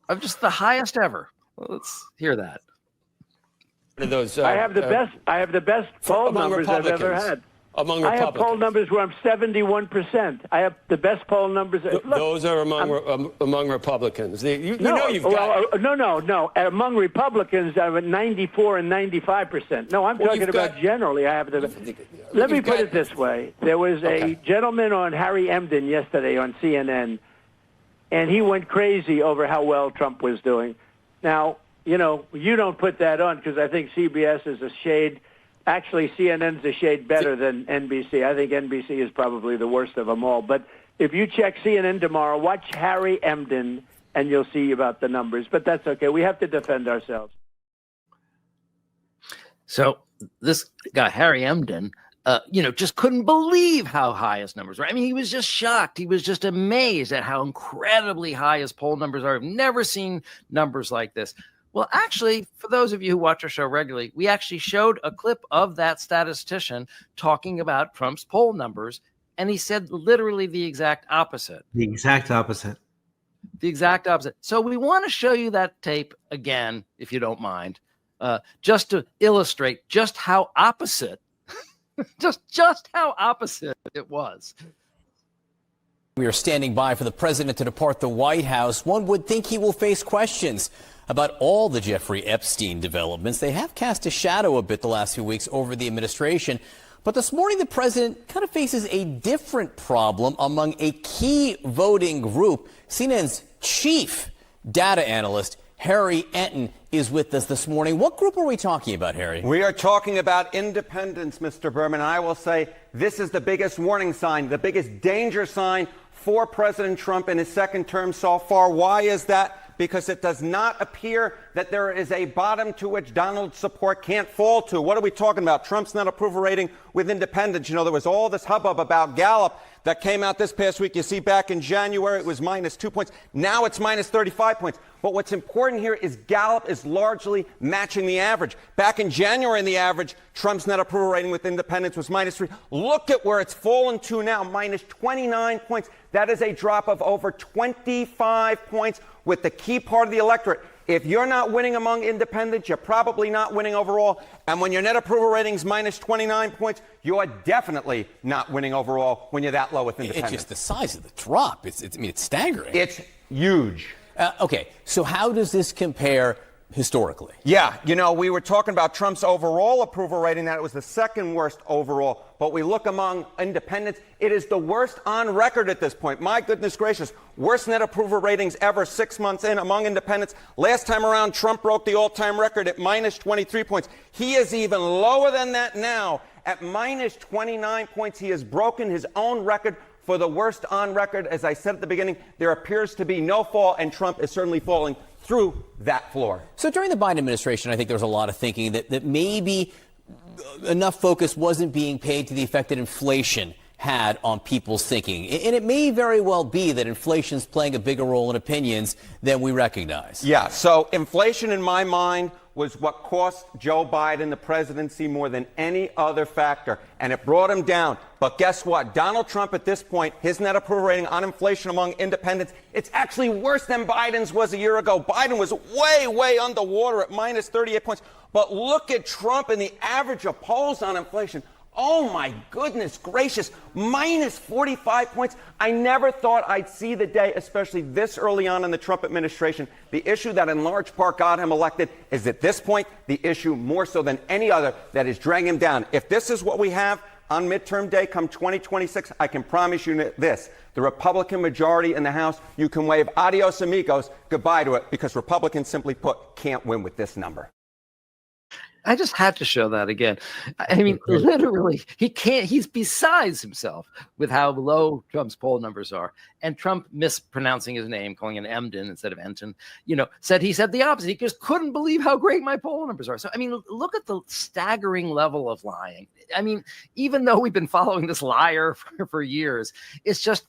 are just the highest ever. Well, let's hear that. Those, I have the best poll numbers I've ever had. Among I Republicans. have poll numbers where I'm 71%. I have the best poll numbers. Look, those are among Republicans. No. Among Republicans, I'm at 94 and 95%. No, I'm talking about generally. I have the. Let me put it this way: there was a gentleman on Harry Emden yesterday on CNN, and he went crazy over how well Trump was doing. Now, you don't put that on because I think CBS is a shade Actually, CNN's a shade better than NBC. I think NBC is probably the worst of them all. But if you check CNN tomorrow, watch Harry Emden, and you'll see about the numbers. But that's okay. We have to defend ourselves. So this guy, Harry Emden, just couldn't believe how high his numbers were. I mean, he was just shocked. He was just amazed at how incredibly high his poll numbers are. I've never seen numbers like this. Well, actually, for those of you who watch our show regularly, we actually showed a clip of that statistician talking about Trump's poll numbers, and he said literally the exact opposite. The exact opposite. The exact opposite. So we want to show you that tape again, if you don't mind, just to illustrate just how opposite, just how opposite it was. We are standing by for the president to depart the White House. One would think he will face questions about all the Jeffrey Epstein developments. They have cast a shadow a bit the last few weeks over the administration. But this morning, the president kind of faces a different problem among a key voting group. CNN's chief data analyst, Harry Enton, is with us this morning. What group are we talking about, Harry? We are talking about independents, Mr. Berman. And I will say this is the biggest warning sign, the biggest danger sign for President Trump in his second term so far. Why is that? Because it does not appear that there is a bottom to which Donald's support can't fall to. What are we talking about? Trump's net approval rating with independents. You know, there was all this hubbub about Gallup that came out this past week. You see, back in January, it was minus 2 points. Now it's minus 35 points. But what's important here is Gallup is largely matching the average. Back in January, in the average, Trump's net approval rating with independents was minus 3. Look at where it's fallen to now, minus 29 points. That is a drop of over 25 points with the key part of the electorate. If you're not winning among independents, you're probably not winning overall. And when your net approval rating's minus 29 points, you're definitely not winning overall when you're that low with independents. It's just the size of the drop. It's staggering. It's huge. Okay, so how does this compare historically? Yeah, you know, we were talking about Trump's overall approval rating, that it was the second worst overall. But we look among independents, it is the worst on record at this point. My goodness gracious, worst net approval ratings ever 6 months in among independents. Last time around, Trump broke the all-time record at minus 23 points. He is even lower than that now at minus 29 points. He has broken his own record for the worst on record. As I said at the beginning, there appears to be no fall, and Trump is certainly falling through that floor. So during the Biden administration, I think there was a lot of thinking that maybe enough focus wasn't being paid to the effect that inflation had on people's thinking. And it may very well be that inflation is playing a bigger role in opinions than we recognize. Yeah, so inflation in my mind was what cost Joe Biden the presidency more than any other factor, and it brought him down. But guess what? Donald Trump at this point, his net approval rating on inflation among independents, it's actually worse than Biden's was a year ago. Biden was way, way underwater at minus 38 points. But look at Trump and the average of polls on inflation. Oh, my goodness gracious, minus 45 points. I never thought I'd see the day, especially this early on in the Trump administration. The issue that in large part got him elected is at this point the issue more so than any other that is dragging him down. If this is what we have on midterm day come 2026, I can promise you this. The Republican majority in the House, you can wave adios amigos, goodbye to it, because Republicans, simply put, can't win with this number. I just had to show that again. I mean, literally, he can't. He's besides himself with how low Trump's poll numbers are. And Trump mispronouncing his name, calling it Emden instead of Enton, he said the opposite. He just couldn't believe how great my poll numbers are. So, I mean, look at the staggering level of lying. I mean, even though we've been following this liar for years, it's just,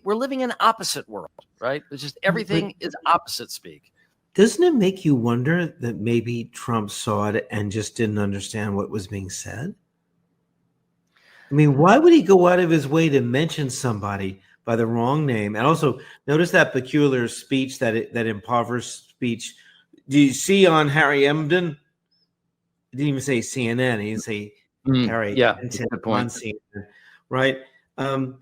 we're living in an opposite world, right? It's just everything is opposite speak. Doesn't it make you wonder that maybe Trump saw it and just didn't understand what was being said? I mean, why would he go out of his way to mention somebody by the wrong name? And also, notice that peculiar speech, that impoverished speech. Do you see on Harry Emden? He didn't even say CNN. He didn't say Harry. Yeah, that's a good point. On CNN, right? And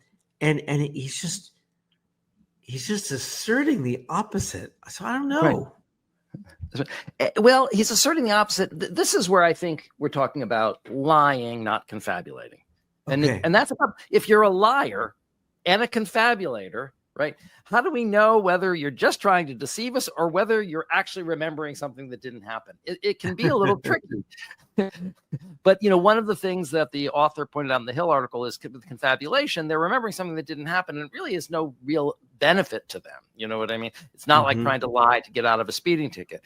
he's just asserting the opposite. So I don't know. Right. Well, he's asserting the opposite. This is where I think we're talking about lying, not confabulating. And that's about, if you're a liar and a confabulator, right? How do we know whether you're just trying to deceive us or whether you're actually remembering something that didn't happen? It can be a little tricky. But, one of the things that the author pointed out in the Hill article is with confabulation, they're remembering something that didn't happen, and it really is no real benefit to them. You know what I mean? It's not like trying to lie to get out of a speeding ticket.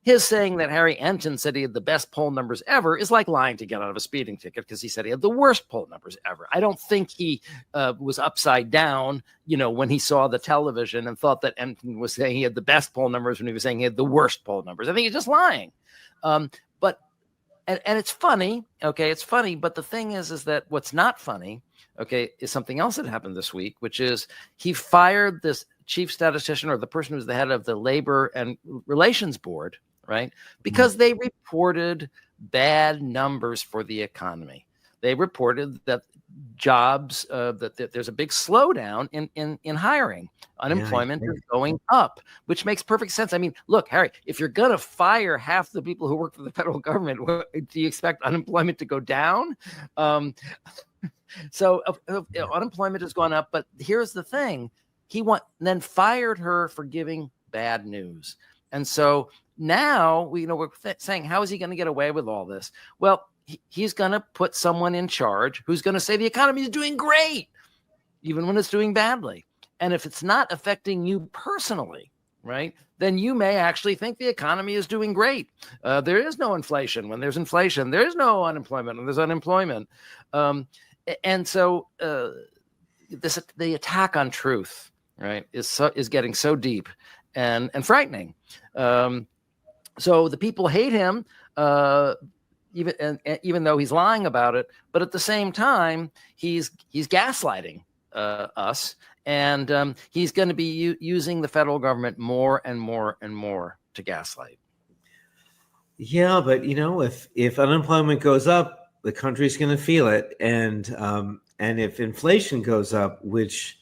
His saying that Harry Enton said he had the best poll numbers ever is like lying to get out of a speeding ticket, because he said he had the worst poll numbers ever. I don't think he was upside down, when he saw the television and thought that Enton was saying he had the best poll numbers when he was saying he had the worst poll numbers. I think he's just lying. But it's funny, okay? It's funny, but the thing is that what's not funny, okay, is something else that happened this week, which is he fired this chief statistician, or the person who's the head of the Labor and Relations Board, right? Because they reported bad numbers for the economy. They reported that jobs, that there's a big slowdown in hiring. Unemployment is going up, which makes perfect sense. I mean, look, Harry, if you're going to fire half the people who work for the federal government, do you expect unemployment to go down? So unemployment has gone up, but here's the thing. He then fired her for giving bad news. And so now we're saying, how is he going to get away with all this? Well, he's going to put someone in charge who's going to say the economy is doing great, even when it's doing badly. And if it's not affecting you personally, right, then you may actually think the economy is doing great. There is no inflation. When there's inflation, there is no unemployment when there's unemployment. And so the attack on truth, right, is getting so deep and frightening. So the people hate him, even though he's lying about it. But at the same time, he's gaslighting us, and he's going to be using the federal government more and more and more to gaslight. Yeah, but if unemployment goes up, the country's going to feel it, and if inflation goes up, which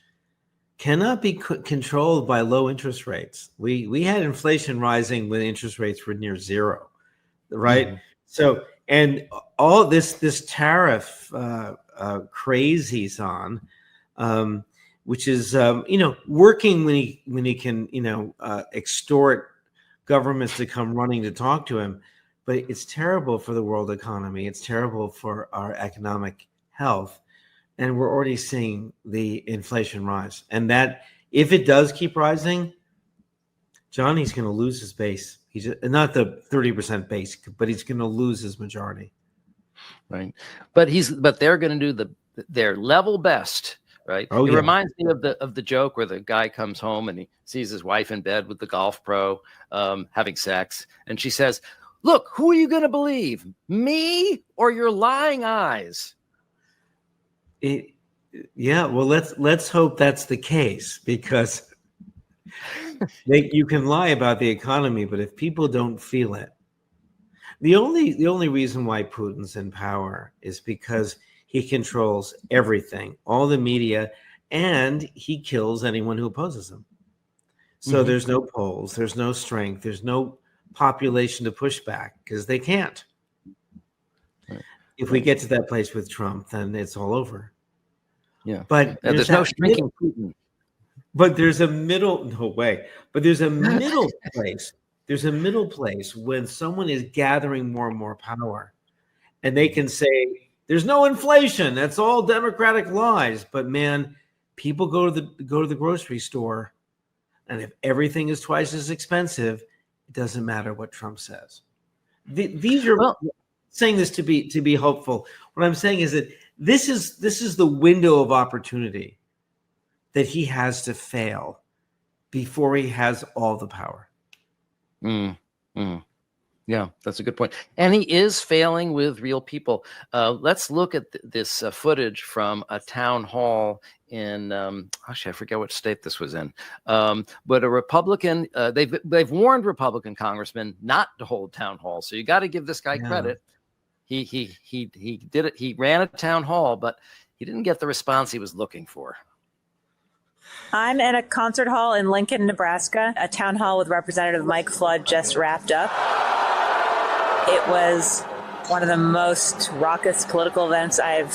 cannot be controlled by low interest rates. We had inflation rising when interest rates were near zero, right? Mm-hmm. So, and all this tariff craze he's on, which is working when he can extort governments to come running to talk to him, but it's terrible for the world economy. It's terrible for our economic health. And we're already seeing the inflation rise. And that, if it does keep rising, Johnny's going to lose his base. He's not the 30% base, but he's going to lose his majority. Right. But they're going to do their level best. Right. It reminds me of the joke where the guy comes home and he sees his wife in bed with the golf pro having sex. And she says, "Look, who are you going to believe? Me or your lying eyes?" Well, let's hope that's the case, because you can lie about the economy, but if people don't feel it, the only reason why Putin's in power is because he controls everything, all the media, and he kills anyone who opposes him. So there's no polls, there's no strength, there's no population to push back, because they can't. If we get to that place with Trump, then it's all over. Yeah, but there's no shrinking Putin. But there's a middle. No way. But there's a middle place. There's a middle place when someone is gathering more and more power, and they can say, "There's no inflation. That's all Democratic lies." But man, people go to the grocery store, and if everything is twice as expensive, it doesn't matter what Trump says. These are saying this to be hopeful. What I'm saying is that this is the window of opportunity that he has to fail before he has all the power. Yeah, that's a good point. And he is failing with real people. Let's look at this footage from a town hall in, I forget what state this was in. But a Republican, they've warned Republican congressmen not to hold town halls. So you got to give this guy credit. He did it. He ran a town hall, but he didn't get the response he was looking for. I'm in a concert hall in Lincoln, Nebraska. A town hall with Representative Mike Flood just wrapped up. It was one of the most raucous political events I've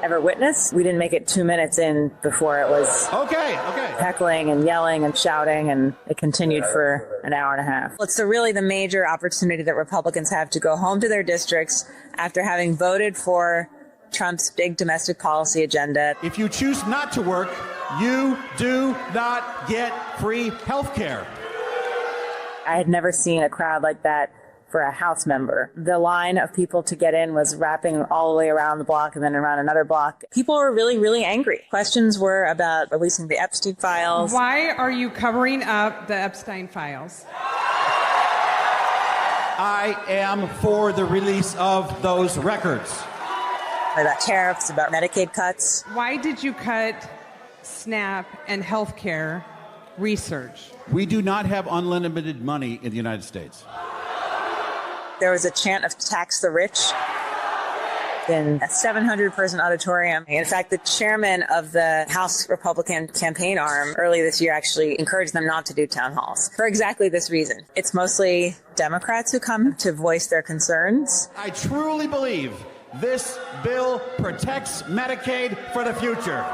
ever witnessed. We didn't make it 2 minutes in before it was heckling and yelling and shouting, and it continued for an hour and a half. It's really the major opportunity that Republicans have to go home to their districts after having voted for Trump's big domestic policy agenda. If you choose not to work, you do not get free health care. I had never seen a crowd like that for a House member. The line of people to get in was wrapping all the way around the block and then around another block. People were really, really angry. Questions were about releasing the Epstein files. Why are you covering up the Epstein files? I am for the release of those records. About tariffs, about Medicaid cuts. Why did you cut SNAP and healthcare research? We do not have unlimited money in the United States. There was a chant of tax the rich in a 700-person auditorium. In fact, the chairman of the House Republican campaign arm early this year actually encouraged them not to do town halls for exactly this reason. It's mostly Democrats who come to voice their concerns. I truly believe this bill protects Medicaid for the future.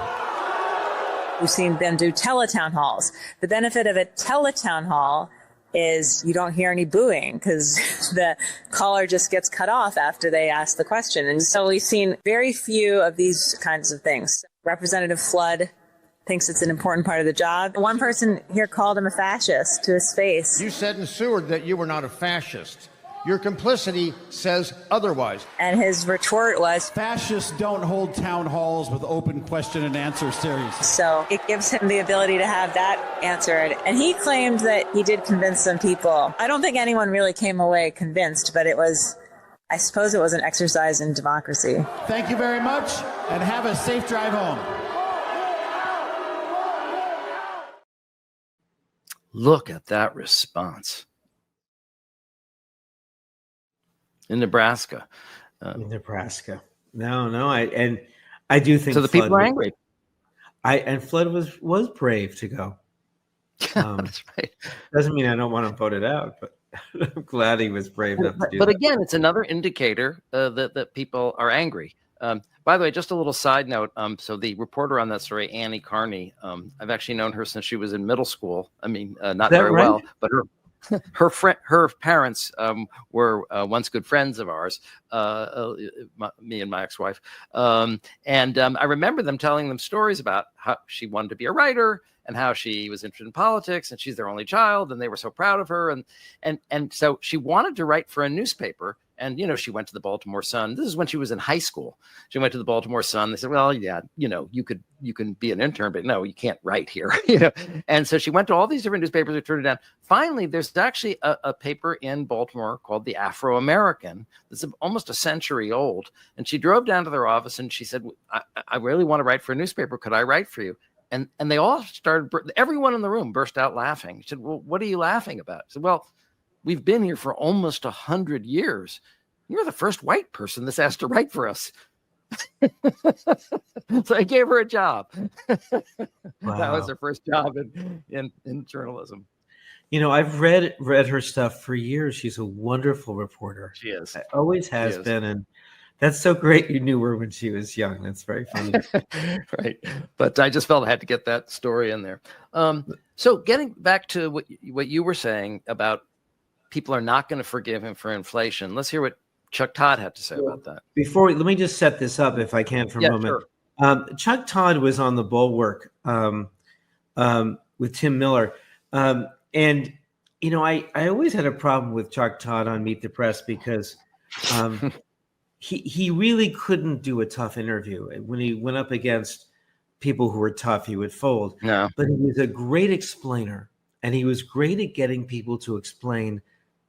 We've seen them do teletown halls. The benefit of a teletown hall is you don't hear any booing because the caller just gets cut off after they ask the question. And so we've seen very few of these kinds of things. Representative Flood thinks it's an important part of the job. One person here called him a fascist to his face. You said in Seward that you were not a fascist. Your complicity says otherwise. And his retort was, fascists don't hold town halls with open question and answer series. So it gives him the ability to have that answered. And he claimed that he did convince some people. I don't think anyone really came away convinced, but I suppose it was an exercise in democracy. Thank you very much, and have a safe drive home. Look at that response. In Nebraska. In Nebraska. No, I do think so. The people are angry. And Flood was brave to go. That's right. Doesn't mean I don't want him voted out, but I'm glad he was brave enough to do But that. again, it's another indicator that people are angry. By the way, just a little side note. So the reporter on that story, Annie Carney, I've actually known her since she was in middle school. I mean, not very right? well, but her parents were once good friends of ours, me and my ex-wife. I remember them telling them stories about how she wanted to be a writer and how she was interested in politics, and she's their only child, and they were so proud of her. And so she wanted to write for a newspaper. And, she went to the Baltimore Sun. This is when she was in high school. She went to the Baltimore Sun. They said, well, yeah, you can be an intern, but no, you can't write here. And so she went to all these different newspapers and turned it down. Finally, there's actually a paper in Baltimore called The Afro-American. That's almost a century old. And she drove down to their office and she said, I really want to write for a newspaper. Could I write for you? And they all started, everyone in the room burst out laughing. She said, well, what are you laughing about? I said, well, we've been here for almost 100 years. You're the first white person that's asked to write for us. So I gave her a job. Wow. That was her first job in journalism. I've read her stuff for years. She's a wonderful reporter. She is. Always has been. And that's so great. You knew her when she was young. That's very funny. Right. But I just felt I had to get that story in there. So getting back to what you were saying about people are not going to forgive him for inflation. Let's hear what Chuck Todd had to say about that. Let me just set this up if I can for a moment. Sure. Chuck Todd was on the Bulwark with Tim Miller. I always had a problem with Chuck Todd on Meet the Press because he really couldn't do a tough interview. When he went up against people who were tough, he would fold. No. But he was a great explainer, and he was great at getting people to explain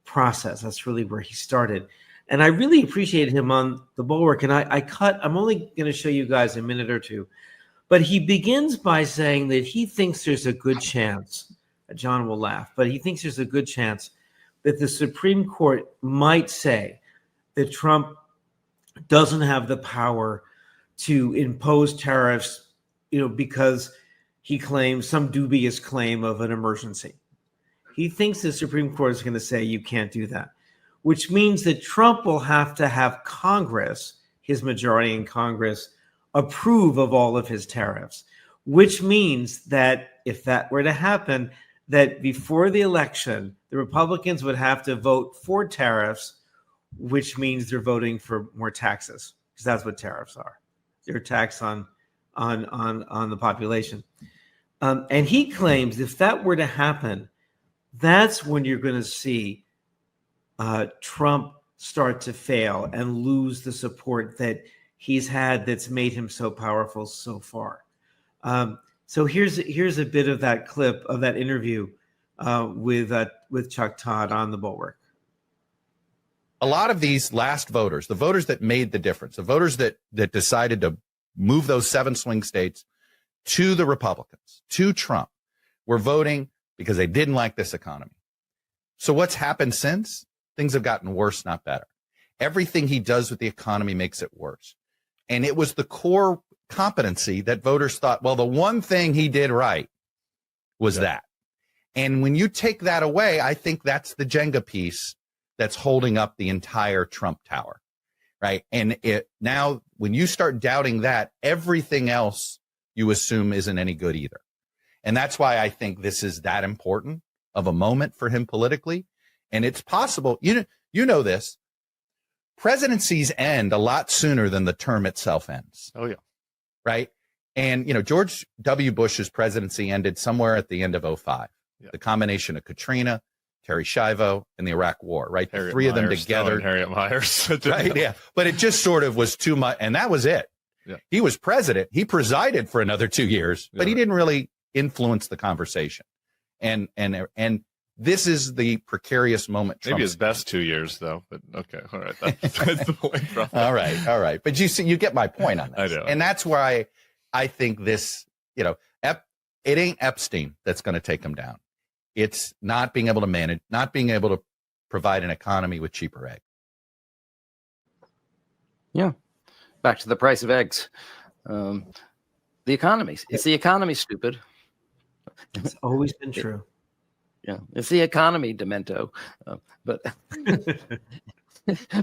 process. That's really where he started. And I really appreciated him on the Bulwark. And I'm only going to show you guys a minute or two, but he begins by saying that he thinks there's a good chance, John will laugh, but he thinks there's a good chance that the Supreme Court might say that Trump doesn't have the power to impose tariffs, because he claims some dubious claim of an emergency. He thinks the Supreme Court is going to say you can't do that, which means that Trump will have to have Congress, his majority in Congress, approve of all of his tariffs, which means that if that were to happen, that before the election, the Republicans would have to vote for tariffs, which means they're voting for more taxes, because that's what tariffs are. They're a tax on the population. And he claims if that were to happen, that's when you're going to see Trump start to fail and lose the support that he's had that's made him so powerful so far. So here's a bit of that clip of that interview with Chuck Todd on the Bulwark. A lot of these last voters, the voters that made the difference, the voters that decided to move those 7 swing states to the Republicans, to Trump, were voting because they didn't like this economy. So what's happened since? Things have gotten worse, not better. Everything he does with the economy makes it worse. And it was the core competency that voters thought, well, the one thing he did right was that. And when you take that away, I think that's the Jenga piece that's holding up the entire Trump tower, right? And now when you start doubting that, everything else you assume isn't any good either. And that's why I think this is that important of a moment for him politically. And it's possible, you know this, presidencies end a lot sooner than the term itself ends. Oh, yeah. Right? And, George W. Bush's presidency ended somewhere at the end of 2005. Yeah. The combination of Katrina, Terry Schiavo, and the Iraq War, right? The three of them together. Harriet Myers. Right, yeah. But it just sort of was too much. And that was it. Yeah. He was president. He presided for another 2 years, but he didn't really influence the conversation. And this is the precarious moment. Maybe his best 2 years, though. But okay, all right. That's the point. All right. But you get my point on this. I know. And that's why I think this, it ain't Epstein that's going to take him down. It's not being able to manage, not being able to provide an economy with cheaper eggs. Yeah. Back to the price of eggs. The economy. It's the economy, stupid. It's always been true. Yeah, it's the economy, Demento. But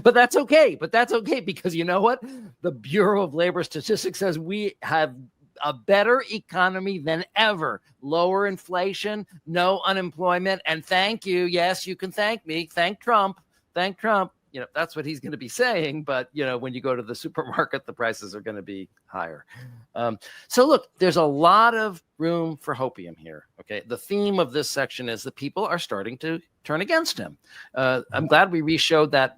but that's okay. But that's okay because you know what? The Bureau of Labor Statistics says we have a better economy than ever. Lower inflation, no unemployment, and thank you. Yes, you can thank me. Thank Trump. Thank Trump. That's what he's going to be saying. But, when you go to the supermarket, the prices are going to be higher. So look, there's a lot of room for hopium here. Okay. The theme of this section is that people are starting to turn against him. I'm glad we re-showed that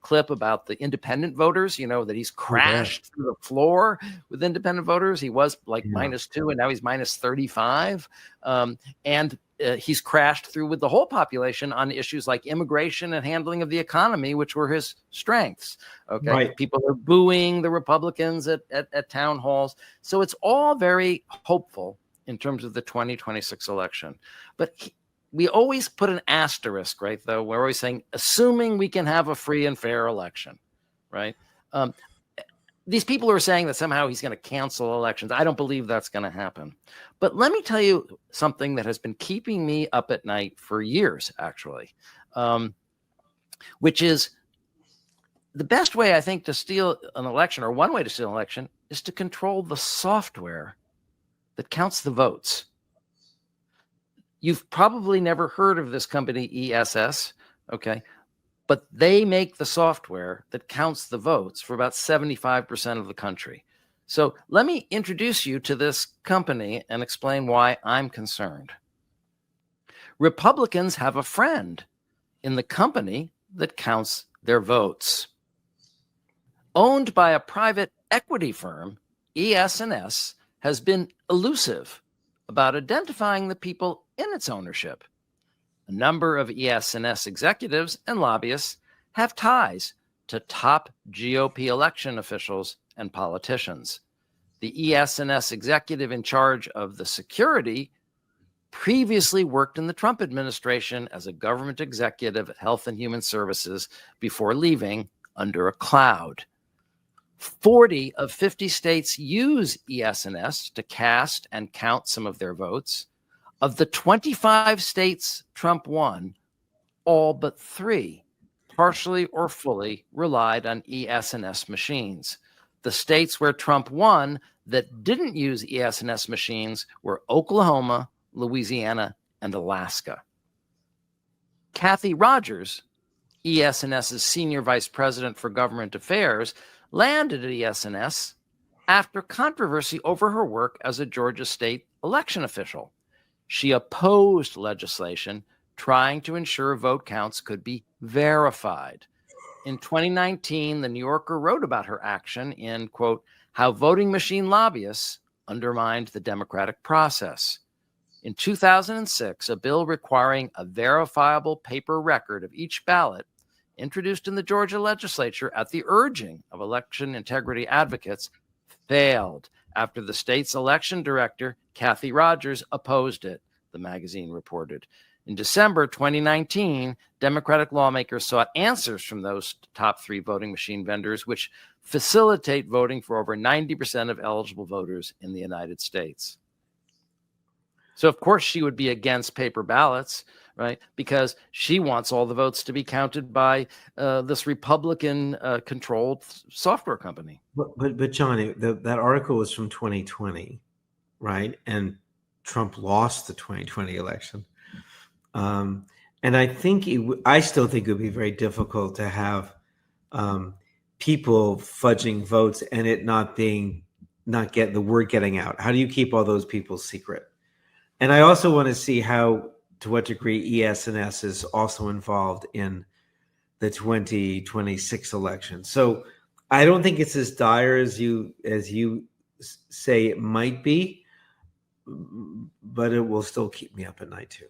clip about the independent voters, that he's crashed through the floor with independent voters. He was like -2 and now he's -35. And he's crashed through with the whole population on issues like immigration and handling of the economy, which were his strengths. Okay. Right. People are booing the Republicans at town halls. So it's all very hopeful in terms of the 2026 election. But we always put an asterisk, right? Though we're always saying, assuming we can have a free and fair election, right? These people are saying that somehow he's going to cancel elections. I don't believe that's going to happen. But let me tell you something that has been keeping me up at night for years, actually, which is the best way, I think, to steal an election, or one way to steal an election, is to control the software that counts the votes. You've probably never heard of this company, ESS, okay? But they make the software that counts the votes for about 75% of the country. So let me introduce you to this company and explain why I'm concerned. Republicans have a friend in the company that counts their votes. Owned by a private equity firm, ES&S has been elusive about identifying the people in its ownership. A number of ES&S executives and lobbyists have ties to top GOP election officials and politicians. The ES&S executive in charge of the security previously worked in the Trump administration as a government executive at Health and Human Services before leaving under a cloud. 40 of 50 states use ES&S to cast and count some of their votes. Of the 25 states Trump won, all but 3 partially or fully relied on ES&S machines. The states where Trump won that didn't use ES&S machines were Oklahoma, Louisiana, and Alaska. Kathy Rogers, ES&S's senior vice president for government affairs, landed at ES&S after controversy over her work as a Georgia state election official. She opposed legislation trying to ensure vote counts could be verified. In 2019, The New Yorker wrote about her action in, quote, How Voting Machine Lobbyists Undermined the Democratic Process. In 2006, a bill requiring a verifiable paper record of each ballot, introduced in the Georgia legislature at the urging of election integrity advocates, failed after the state's election director, Kathy Rogers, opposed it, the magazine reported. In December 2019, Democratic lawmakers sought answers from those top 3 voting machine vendors, which facilitate voting for over 90% of eligible voters in the United States. So, of course, she would be against paper ballots, right? Because she wants all the votes to be counted by this Republican-controlled software company. But Johnny, that article was from 2020, right? And Trump lost the 2020 election. And I still think it would be very difficult to have people fudging votes and it not get the word getting out. How do you keep all those people secret? And I also want to see to what degree ES&S is also involved in the 2026 election. So I don't think it's as dire as you say it might be, but it will still keep me up at night too.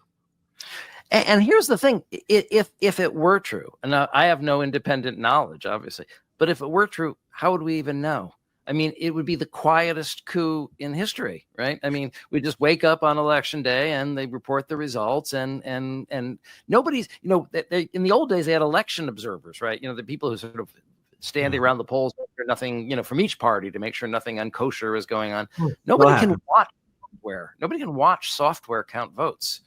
And here's the thing: if it were true, and I have no independent knowledge, obviously, but if it were true, how would we even know? I mean, it would be the quietest coup in history, right? I mean, we just wake up on election day and they report the results, and nobody's, in the old days they had election observers, right? The people who sort of standing around the polls, nothing, from each party to make sure nothing unkosher is going on. Nobody can watch software. Nobody can watch software count votes.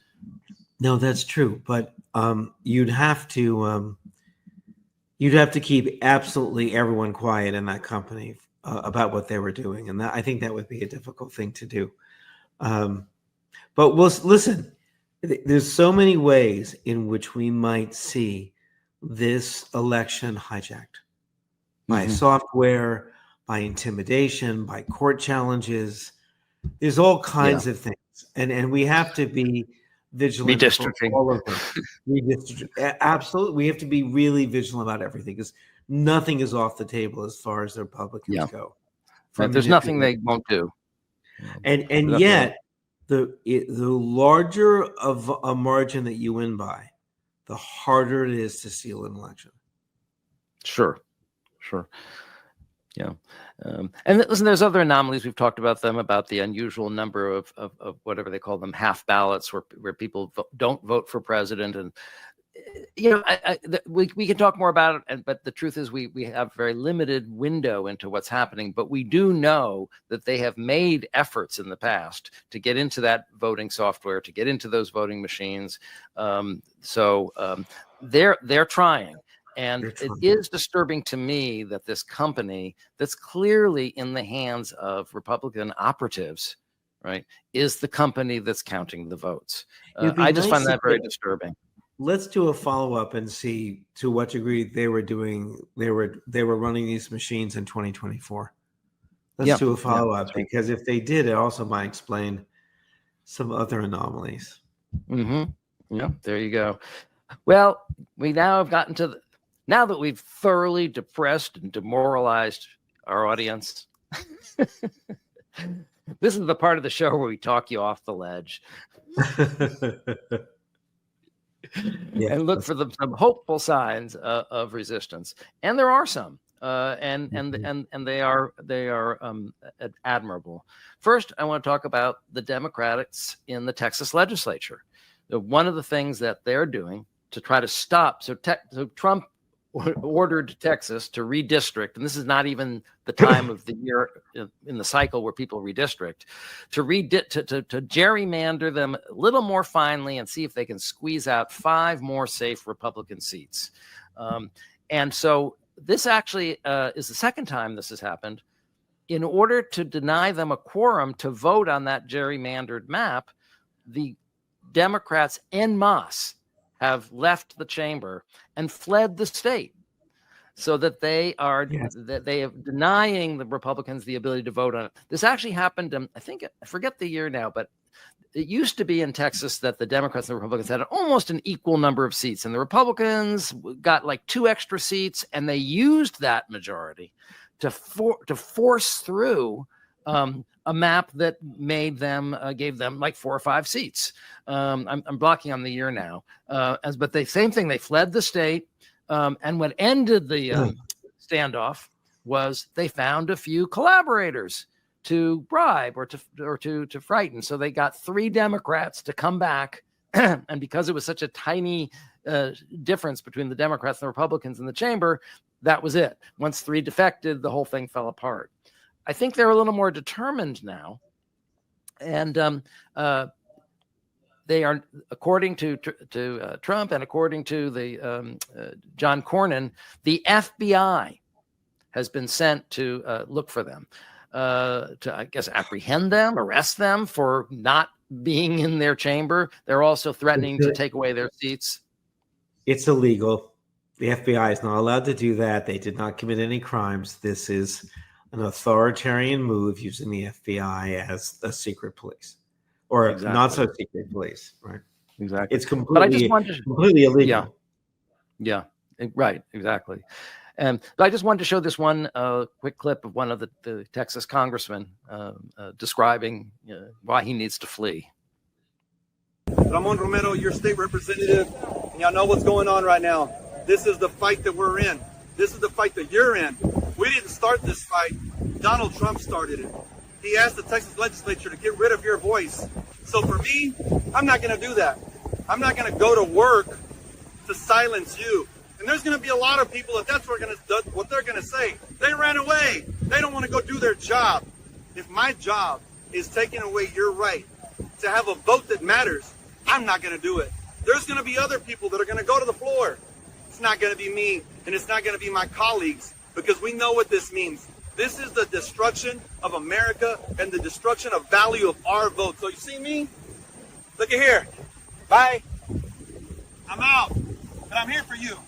No, that's true, but you'd have to keep absolutely everyone quiet in that company about what they were doing, and I think that would be a difficult thing to do. But listen. There's so many ways in which we might see this election hijacked by software, by intimidation, by court challenges. There's all kinds of things, and we have to be vigilant. Redistricting. All of them. Absolutely, we have to be really vigilant about everything because nothing is off the table as far as the Republicans go. There's nothing they won't do, and yet the larger of a margin that you win by, the harder it is to steal an election. Sure. Yeah. And listen, there's other anomalies. We've talked about them, about the unusual number of whatever they call them, half ballots where people don't vote for president. And, we can talk more about it. But the truth is we have a very limited window into what's happening. But we do know that they have made efforts in the past to get into that voting software, to get into those voting machines. So they're trying. And it is disturbing to me that this company that's clearly in the hands of Republican operatives, right, is the company that's counting the votes. I just find that very disturbing. Let's do a follow-up and see to what degree they were running these machines in 2024. Let's do a follow-up because if they did, it also might explain some other anomalies. Mm-hmm. Yeah, there you go. Well, we now have gotten to now that we've thoroughly depressed and demoralized our audience, this is the part of the show where we talk you off the ledge and look for some hopeful signs of resistance. And there are some, and they are admirable. First, I want to talk about the Democrats in the Texas legislature. One of the things that they're doing to try to stop, so Trump ordered Texas to redistrict, and this is not even the time of the year in the cycle where people redistrict, to gerrymander them a little more finely and see if they can squeeze out 5 more safe Republican seats. And so this actually is the second time this has happened. in order to deny them a quorum to vote on that gerrymandered map, the Democrats en masse have left the chamber and fled the state, so that they are denying the Republicans the ability to vote on it. This actually happened, I forget the year now, but it used to be in Texas that the Democrats and the Republicans had almost an equal number of seats, and the Republicans got like 2 extra seats, and they used that majority to force through a map that made them gave them like 4 or 5 seats. I'm blocking on the year now, but the same thing. They fled the state, and what ended the standoff was they found a few collaborators to bribe or to frighten. So they got 3 Democrats to come back, and because it was such a tiny difference between the Democrats and the Republicans in the chamber, that was it. Once 3 defected, the whole thing fell apart. I think they're a little more determined now, and they are, according to Trump and according to the John Cornyn, the FBI has been sent to look for them, to, I guess, apprehend them, arrest them for not being in their chamber. They're also threatening to take away their seats. It's illegal. The FBI is not allowed to do that. They did not commit any crimes. This is an authoritarian move using the FBI as a secret police, or not so secret police, right? Exactly. It's completely illegal. Yeah, right, exactly. But I just wanted to show this one quick clip of one of the Texas congressmen describing why he needs to flee. Ramon Romero, your state representative, and y'all know what's going on right now. This is the fight that we're in. This is the fight that you're in. We didn't start this fight. Donald Trump started it. He asked the Texas legislature to get rid of your voice. So for me, I'm not going to do that. I'm not going to go to work to silence you. And there's going to be a lot of people, if that's what they're going to say. They ran away. They don't want to go do their job. If my job is taking away your right to have a vote that matters, I'm not going to do it. There's going to be other people that are going to go to the floor. It's not going to be me, and it's not going to be my colleagues, because we know what this means. This is the destruction of America and the destruction of value of our vote. So you see me? Look at here. Bye. I'm out, but I'm here for you.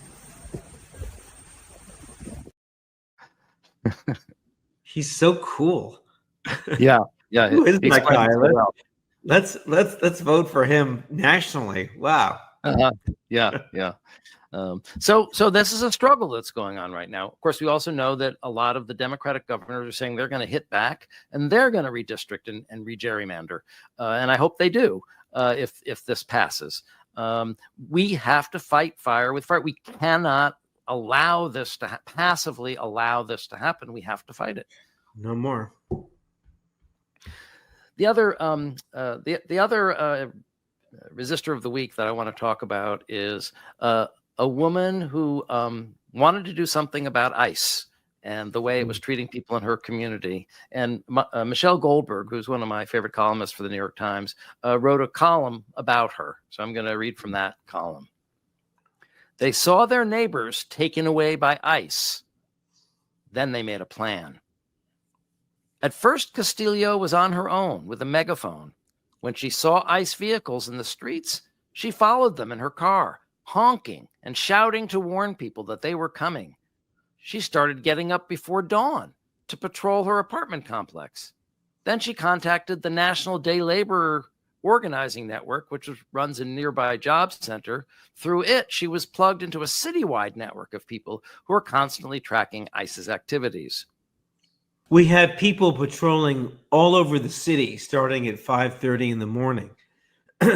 He's so cool. Yeah. Who is that guy? Let's vote for him nationally. Wow. Yeah. So this is a struggle that's going on right now. Of course, we also know that a lot of the Democratic governors are saying they're going to hit back and they're going to redistrict and re-gerrymander. And I hope they do if this passes. We have to fight fire with fire. We cannot allow this to passively allow this to happen. We have to fight it. No more. The other resistor of the week that I want to talk about is a woman who wanted to do something about ICE and the way it was treating people in her community. And Michelle Goldberg, who's one of my favorite columnists for the New York Times, wrote a column about her. So I'm going to read from that column. They saw their neighbors taken away by ICE. Then they made a plan. At first, Castillo was on her own with a megaphone. When she saw ICE vehicles in the streets, she followed them in her car, honking and shouting to warn people that they were coming. She started getting up before dawn to patrol her apartment complex. Then she contacted the National Day Laborer Organizing Network, which runs a nearby jobs center. Through it, she was plugged into a citywide network of people who are constantly tracking ICE's activities. We had people patrolling all over the city starting at 5:30 in the morning,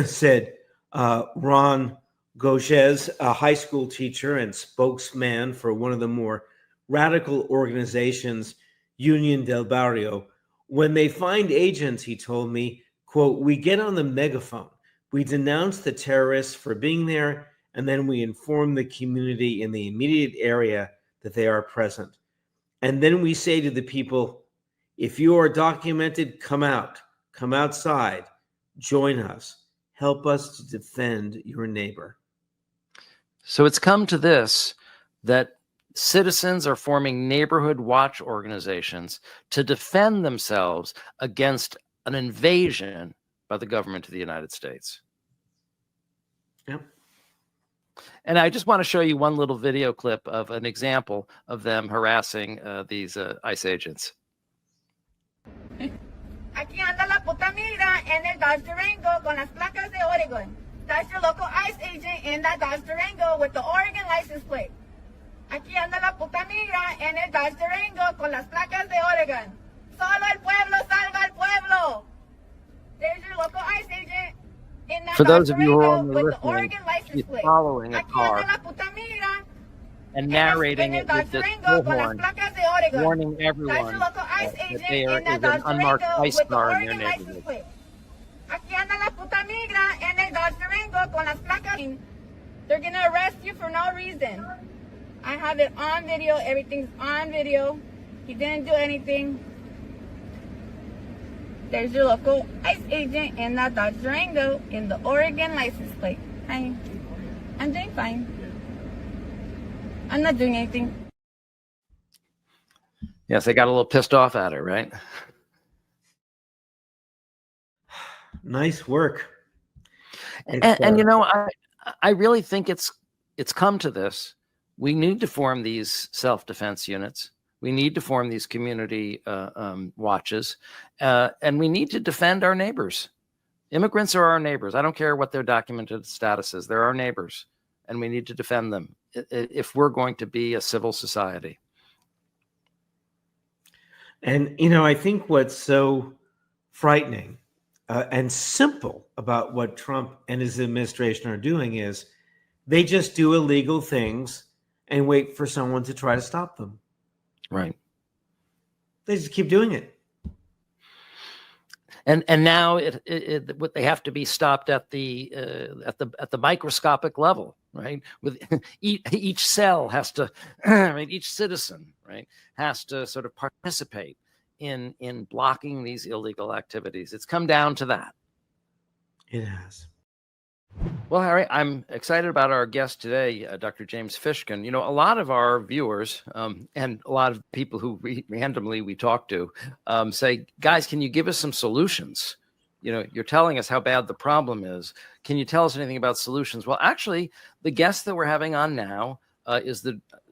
said Ron Goges, a high school teacher and spokesman for one of the more radical organizations, Union del Barrio. When they find agents, he told me, quote, we get on the megaphone, we denounce the terrorists for being there, and then we inform the community in the immediate area that they are present. And then we say to the people, if you are documented, come out, come outside, join us, help us to defend your neighbor. So it's come to this, that citizens are forming neighborhood watch organizations to defend themselves against an invasion by the government of the United States. Yep. And I just want to show you one little video clip of an example of them harassing these ICE agents. Aquí anda la puta migra en el Dodge Durango con las placas de Oregon. That's your local ICE agent in that Dodge Durango with the Oregon license plate. Aquí anda la puta migra en el Dodge Durango con las placas de Oregon. Solo el pueblo salva al pueblo. There's your local ICE agent in that For Dodge those of you who are Durango with the listening, Oregon license he's plate. following a Aquí anda car la puta migra and narrating it with this bullhorn, warning everyone that they are is an unmarked ICE car in their neighborhood. Aquí anda la puta migra en el Dodge Durango con las placas. They're gonna arrest you for no reason. I have it on video. Everything's on video. He didn't do anything. There's your local ICE agent in that Dodge Durango in the Oregon license plate. Hi, I'm doing fine. I'm not doing anything. Yes, they got a little pissed off at her, right? Nice work. And you know, I really think it's come to this. We need to form these self-defense units. We need to form these community watches, and we need to defend our neighbors. Immigrants are our neighbors. I don't care what their documented status is. They're our neighbors, and we need to defend them if we're going to be a civil society. And, you know, I think what's so frightening and simple about what Trump and his administration are doing is they just do illegal things and wait for someone to try to stop them. Right. They just keep doing it. And now they have to be stopped at the microscopic level, right? With each cell has to, right? Each citizen, right, has to sort of participate in blocking these illegal activities. It's come down to that. It has. Well, Harry, I'm excited about our guest today, Dr. James Fishkin. You know, a lot of our viewers and a lot of people who randomly we talk to say, guys, can you give us some solutions? You know, you're telling us how bad the problem is. Can you tell us anything about solutions? Well, actually, the guest that we're having on now is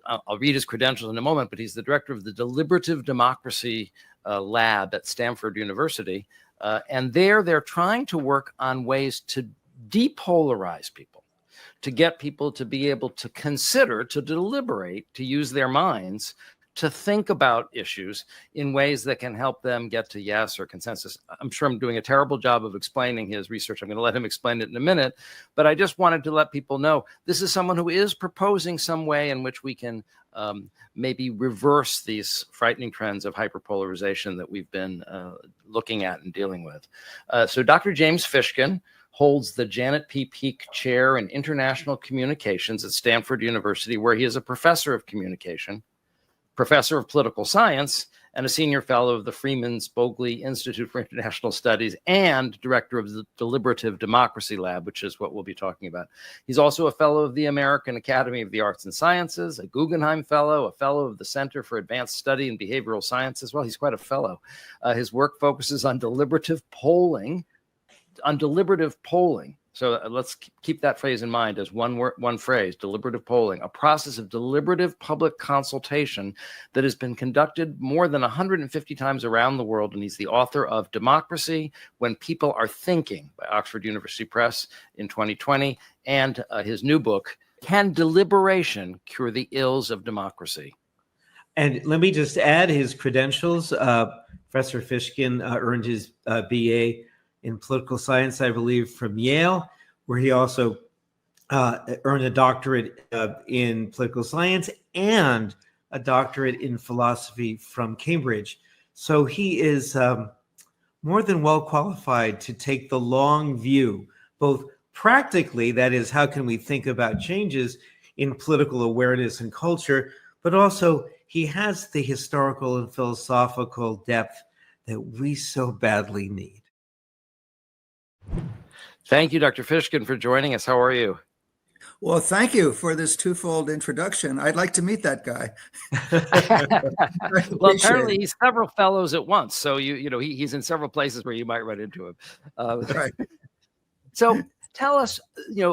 I'll read his credentials in a moment, but he's the director of the Deliberative Democracy Lab at Stanford University. And they're trying to work on ways to depolarize people, to get people to be able to consider, to deliberate, to use their minds, to think about issues in ways that can help them get to yes or consensus. I'm sure I'm doing a terrible job of explaining his research. I'm going to let him explain it in a minute, but I just wanted to let people know this is someone who is proposing some way in which we can maybe reverse these frightening trends of hyperpolarization that we've been looking at and dealing with. So Dr. James Fishkin holds the Janet P. Peake Chair in International Communications at Stanford University, where he is a professor of communication, professor of political science, and a senior fellow of the Freeman Spogli Institute for International Studies and director of the Deliberative Democracy Lab, which is what we'll be talking about. He's also a fellow of the American Academy of the Arts and Sciences, a Guggenheim Fellow, a fellow of the Center for Advanced Study in Behavioral Sciences. Well, he's quite a fellow. His work focuses on deliberative polling. So let's keep that phrase in mind as one phrase, deliberative polling, a process of deliberative public consultation that has been conducted more than 150 times around the world. And he's the author of Democracy When People Are Thinking by Oxford University Press in 2020, and his new book, Can Deliberation Cure the Ills of Democracy? And let me just add his credentials. Professor Fishkin earned his BA in political science, I believe, from Yale, where he also earned a doctorate in political science and a doctorate in philosophy from Cambridge. So he is more than well qualified to take the long view, both practically, that is, how can we think about changes in political awareness and culture, but also he has the historical and philosophical depth that we so badly need. Thank you, Dr. Fishkin, for joining us. How are you? Well, thank you for this twofold introduction. I'd like to meet that guy. Well, apparently he's several fellows at once. So he's in several places where you might run into him. Right. So tell us,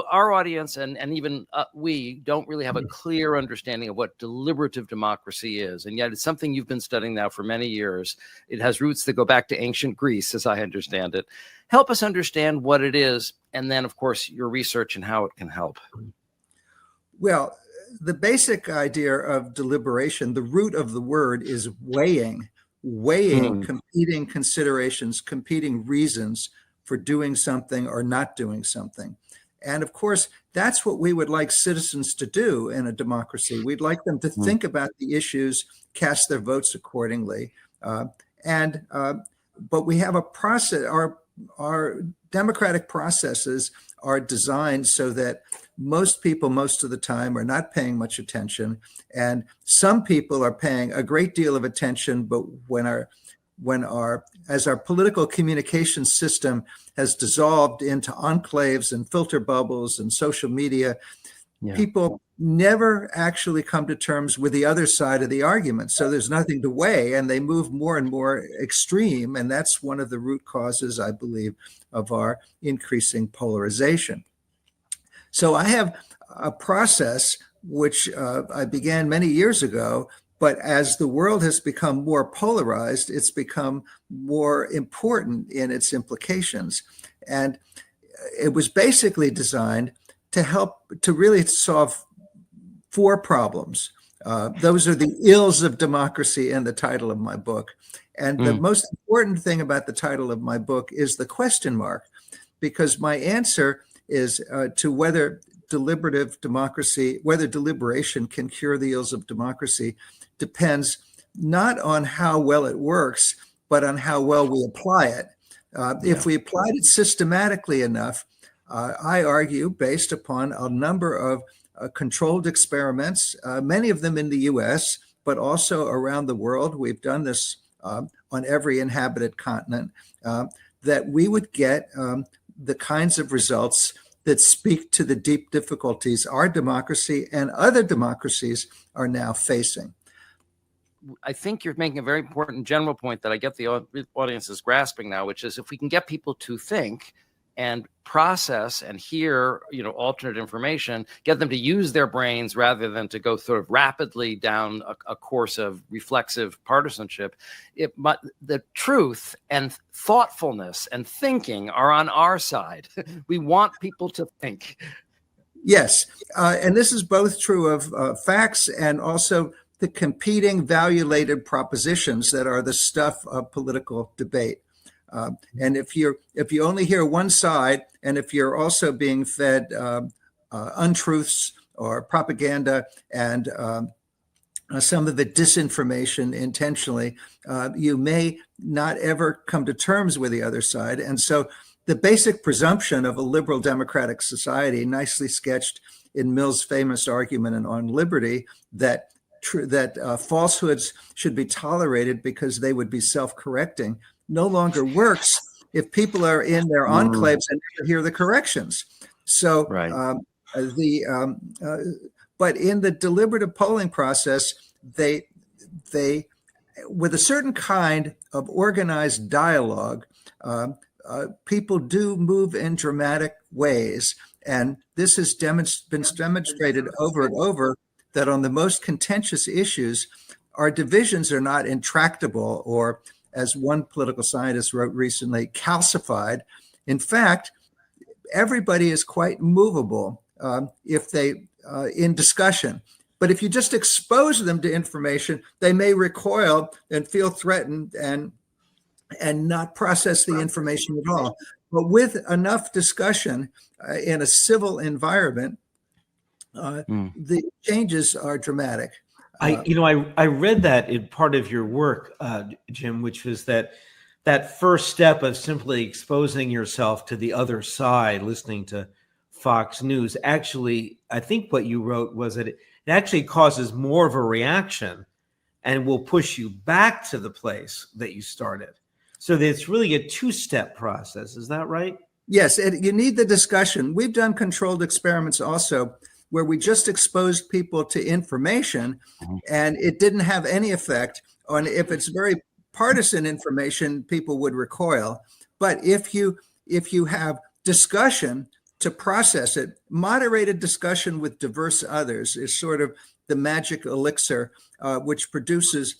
our audience and even we don't really have a clear understanding of what deliberative democracy is. And yet it's something you've been studying now for many years. It has roots that go back to ancient Greece, as I understand it. Help us understand what it is. And then, of course, your research and how it can help. Well, the basic idea of deliberation, the root of the word is weighing, competing considerations, competing reasons for doing something or not doing something. And of course, that's what we would like citizens to do in a democracy. We'd like them to think about the issues, cast their votes accordingly. But we have a process, our democratic processes are designed so that most people, most of the time, are not paying much attention. And some people are paying a great deal of attention, but as our political communication system has dissolved into enclaves and filter bubbles and social media, people never actually come to terms with the other side of the argument. So there's nothing to weigh, and they move more and more extreme. And that's one of the root causes, I believe, of our increasing polarization. So I have a process which I began many years ago, but as the world has become more polarized, it's become more important in its implications. And it was basically designed to help to really solve 4 problems. Those are the ills of democracy in the title of my book. And the most important thing about the title of my book is the question mark, because my answer is to whether deliberation can cure the ills of democracy depends not on how well it works, but on how well we apply it. If we applied it systematically enough, I argue, based upon a number of controlled experiments, many of them in the US, but also around the world, we've done this on every inhabited continent, that we would get the kinds of results that speak to the deep difficulties our democracy and other democracies are now facing. I think you're making a very important general point that I get the audience is grasping now, which is if we can get people to think and process and hear, alternate information, get them to use their brains rather than to go sort of rapidly down a course of reflexive partisanship. The truth and thoughtfulness and thinking are on our side. We want people to think. Yes, and this is both true of facts and also the competing value-laden propositions that are the stuff of political debate. And if you only hear one side, and if you're also being fed untruths or propaganda and some of the disinformation intentionally, you may not ever come to terms with the other side. And so the basic presumption of a liberal democratic society, nicely sketched in Mill's famous argument on liberty, that falsehoods should be tolerated because they would be self-correcting, no longer works if people are in their enclaves and never hear the corrections. So, but in the deliberative polling process, they with a certain kind of organized dialogue, people do move in dramatic ways, and this has been demonstrated over and over that on the most contentious issues, our divisions are not intractable or, as one political scientist wrote recently, calcified. In fact, everybody is quite movable in discussion. But if you just expose them to information, they may recoil and feel threatened and not process the information at all. But with enough discussion in a civil environment, the changes are dramatic. I read that in part of your work, Jim, which was that first step of simply exposing yourself to the other side, listening to Fox News. Actually, I think what you wrote was that it actually causes more of a reaction and will push you back to the place that you started. So that it's really a 2-step process. Is that right? Yes, you need the discussion. We've done controlled experiments also where we just exposed people to information and it didn't have any effect on, if it's very partisan information, people would recoil. But if you have discussion to process it, moderated discussion with diverse others is sort of the magic elixir, which produces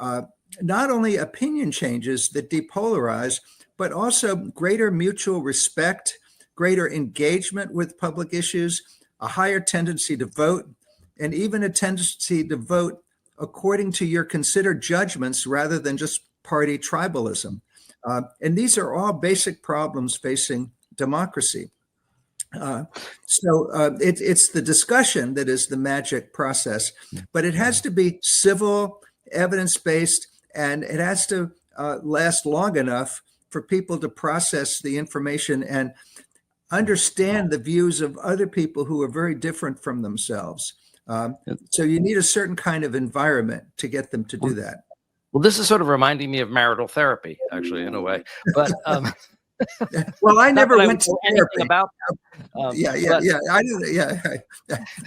not only opinion changes that depolarize, but also greater mutual respect, greater engagement with public issues, a higher tendency to vote, and even a tendency to vote according to your considered judgments rather than just party tribalism. And these are all basic problems facing democracy. So it's the discussion that is the magic process, but it has to be civil, evidence-based, and it has to last long enough for people to process the information and understand the views of other people who are very different from themselves. So you need a certain kind of environment to get them to do that. Well, this is sort of reminding me of marital therapy, actually, in a way. But well, I never went to anything therapy about that.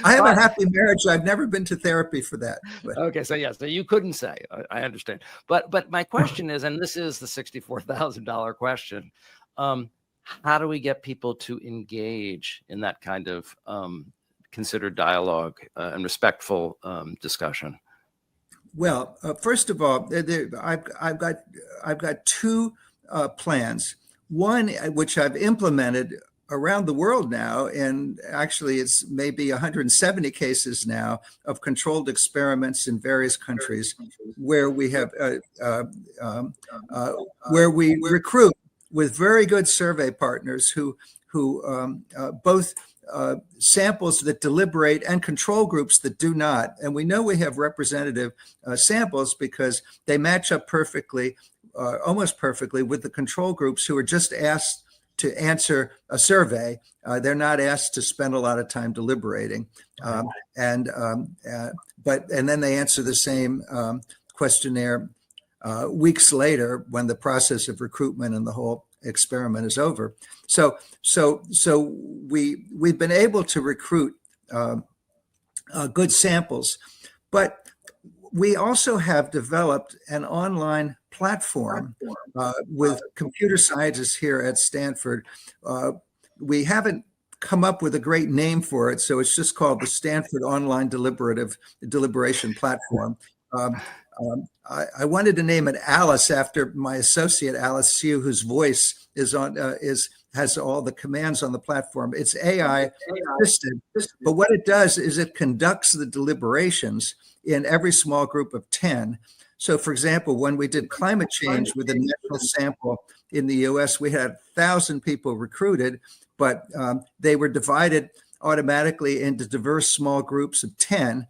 I have a happy marriage. I've never been to therapy for that. But. Okay, so yes, so you couldn't say. I understand. But my question is, and this is the $64,000 question: how do we get people to engage in that kind of considered dialogue and respectful discussion? Well, first of all, I've got two plans. One, which I've implemented around the world now, and actually it's maybe 170 cases now of controlled experiments in various countries, where we have where we recruit with very good survey partners who both samples that deliberate and control groups that do not. And we know we have representative samples because they match up perfectly, almost perfectly, with the control groups who are just asked to answer a survey. They're not asked to spend a lot of time deliberating. And then they answer the same questionnaire weeks later when the process of recruitment and the whole experiment is over. So we've been able to recruit good samples, but we also have developed an online platform with computer scientists here at Stanford. We haven't come up with a great name for it, so it's just called the Stanford Online Deliberation Platform. I wanted to name it Alice after my associate Alice Hsu, whose voice has all the commands on the platform. It's AI assisted, but what it does is it conducts the deliberations in every small group of 10. So, for example, when we did climate change with a national sample in the U.S., we had 1,000 people recruited, but they were divided automatically into diverse small groups of 10,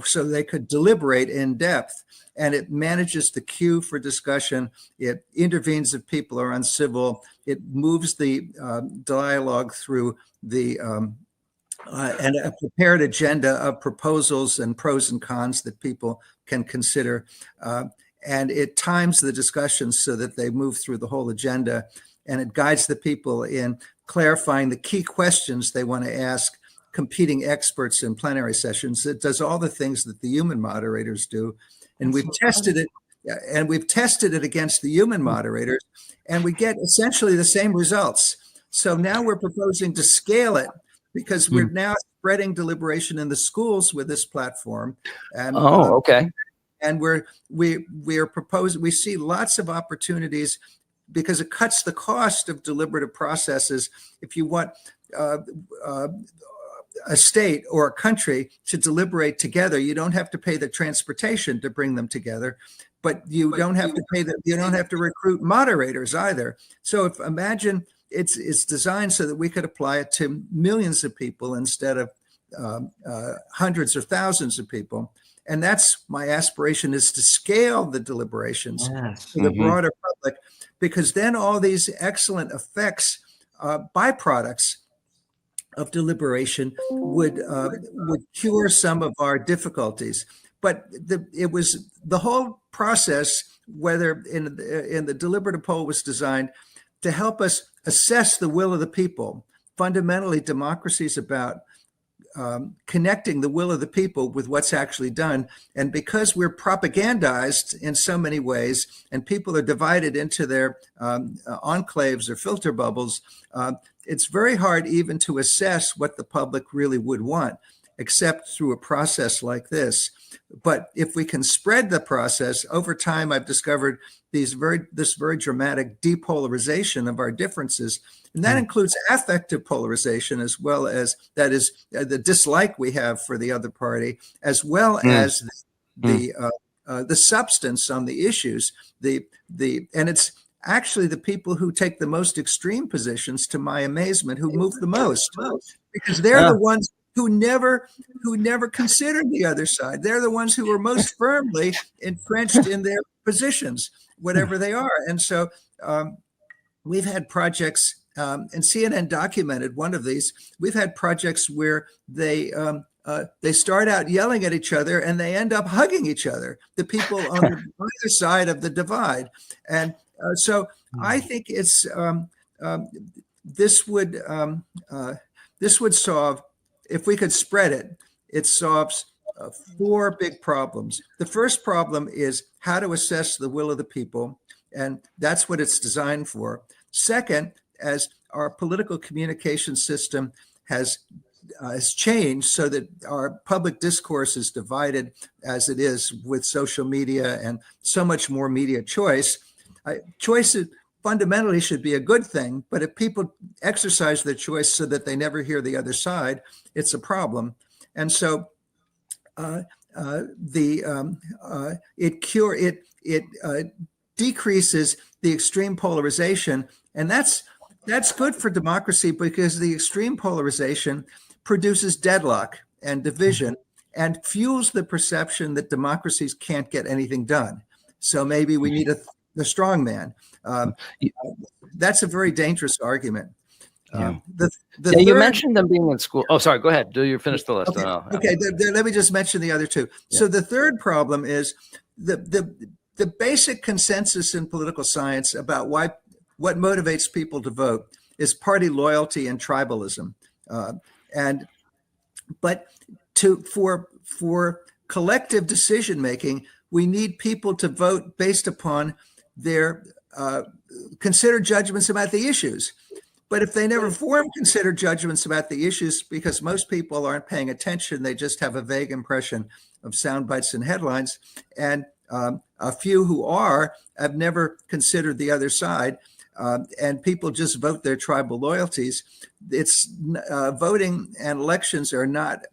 so they could deliberate in depth. And it manages the queue for discussion. It intervenes if people are uncivil. It moves the dialogue through the and a prepared agenda of proposals and pros and cons that people can consider. And it times the discussions so that they move through the whole agenda. And it guides the people in clarifying the key questions they want to ask competing experts in plenary sessions. It does all the things that the human moderators do. And we've tested it against the human moderators, and we get essentially the same results. So now we're proposing to scale it because we're now spreading deliberation in the schools with this platform. And, okay. And we are proposing, we see lots of opportunities because it cuts the cost of deliberative processes. If you want a state or a country to deliberate together, you don't have to pay the transportation to bring them together, but you don't have to pay you don't have to recruit moderators either. So if imagine it's designed so that we could apply it to millions of people instead of hundreds or thousands of people. And that's my aspiration, is to scale the deliberations to the broader public, because then all these excellent effects, byproducts of deliberation would cure some of our difficulties. But it was the whole process, whether in the deliberative poll, was designed to help us assess the will of the people. Fundamentally, democracy is about connecting the will of the people with what's actually done. And because we're propagandized in so many ways, and people are divided into their enclaves or filter bubbles, it's very hard even to assess what the public really would want, except through a process like this. But if we can spread the process over time, I've discovered this very dramatic depolarization of our differences. And that includes affective polarization, as well as, that is, the dislike we have for the other party, as well as the substance on the issues. And it's actually the people who take the most extreme positions, to my amazement, who move the most, because they're the ones who never considered the other side. They're the ones who are most firmly entrenched in their positions, whatever they are. And so we've had projects, and CNN documented one of these. We've had projects where they start out yelling at each other and they end up hugging each other, the people on the other side of the divide. And so I think it's this would solve, if we could spread it, it solves 4 big problems. The first problem is how to assess the will of the people, and that's what it's designed for. Second, as our political communication system has changed so that our public discourse is divided as it is with social media and so much more media choice, choice fundamentally should be a good thing, but if people exercise their choice so that they never hear the other side, it's a problem. And so it decreases the extreme polarization, and that's good for democracy, because the extreme polarization produces deadlock and division and fuels the perception that democracies can't get anything done. So maybe we need the strong man. That's a very dangerous argument. You mentioned them being in school. Oh, sorry. Go ahead. Do you finish the list? Okay. Let me just mention the other 2. Yeah. So the third problem is the basic consensus in political science about what motivates people to vote is party loyalty and tribalism. But for collective decision making, we need people to vote based upon their considered judgments about the issues. But if they never form considered judgments about the issues, because most people aren't paying attention, they just have a vague impression of sound bites and headlines, and a few who have never considered the other side, and people just vote their tribal loyalties. It's voting and elections are not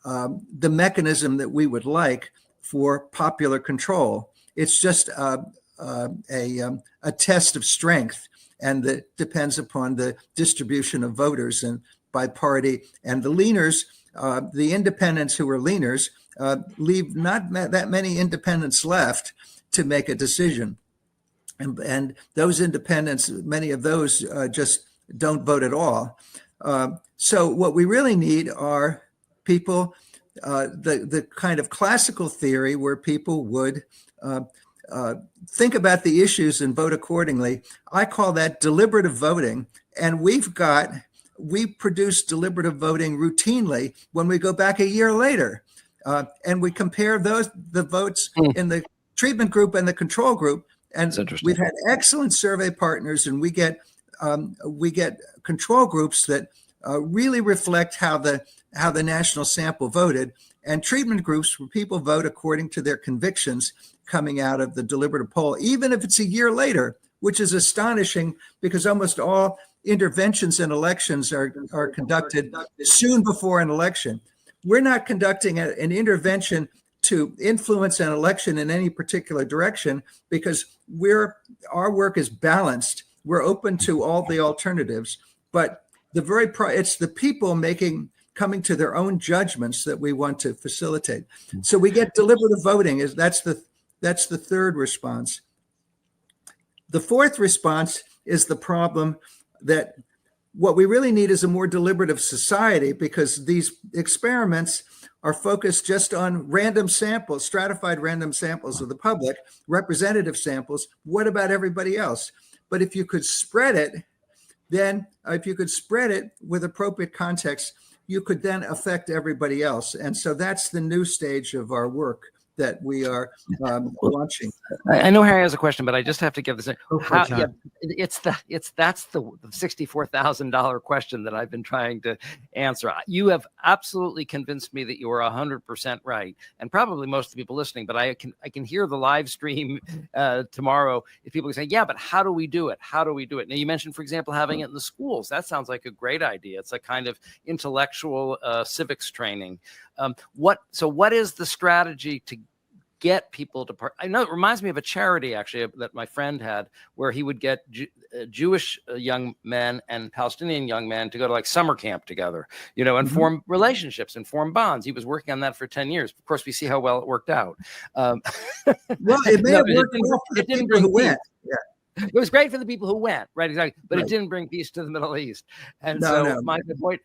the mechanism that we would like for popular control. It's just a test of strength, and that depends upon the distribution of voters and by party. And the leaners, the independents who are leaners, leave not that many independents left to make a decision. And those independents, many of those just don't vote at all. So what we really need are people, the kind of classical theory where people would think about the issues and vote accordingly. I call that deliberative voting. And we produce deliberative voting routinely when we go back a year later. And we compare the votes in the treatment group and the control group. And we've had excellent survey partners, and we get control groups that really reflect how the national sample voted, and treatment groups where people vote according to their convictions coming out of the deliberative poll, even if it's a year later, which is astonishing because almost all interventions in elections are conducted soon before an election. We're not conducting an intervention to influence an election in any particular direction because our work is balanced. We're open to all the alternatives, but it's the people coming to their own judgments that we want to facilitate. So we get deliberative voting. That's the third response. The fourth response is the problem that what we really need is a more deliberative society, because these experiments are focused just on random samples, stratified random samples of the public, representative samples. What about everybody else? But if you could spread it, then if you could spread it with appropriate context, you could then affect everybody else. And so that's the new stage of our work that we are launching. I know Harry has a question, but I just have to give this. That's the $64,000 question that I've been trying to answer. You have absolutely convinced me that you are 100% right, and probably most of the people listening. But I can hear the live stream tomorrow. If people say, "Yeah, but how do we do it? How do we do it?" Now you mentioned, for example, having it in the schools. That sounds like a great idea. It's a kind of intellectual civics training. What is the strategy to get people to I know it reminds me of a charity actually that my friend had, where he would get Jewish young men and Palestinian young men to go to like summer camp together, and form relationships and form bonds. He was working on that for 10 years. Of course, we see how well it worked out. Well, it may have worked well for the people who went. Yeah. It was great for the people who went, right? Exactly. But it didn't bring peace to the Middle East. And my point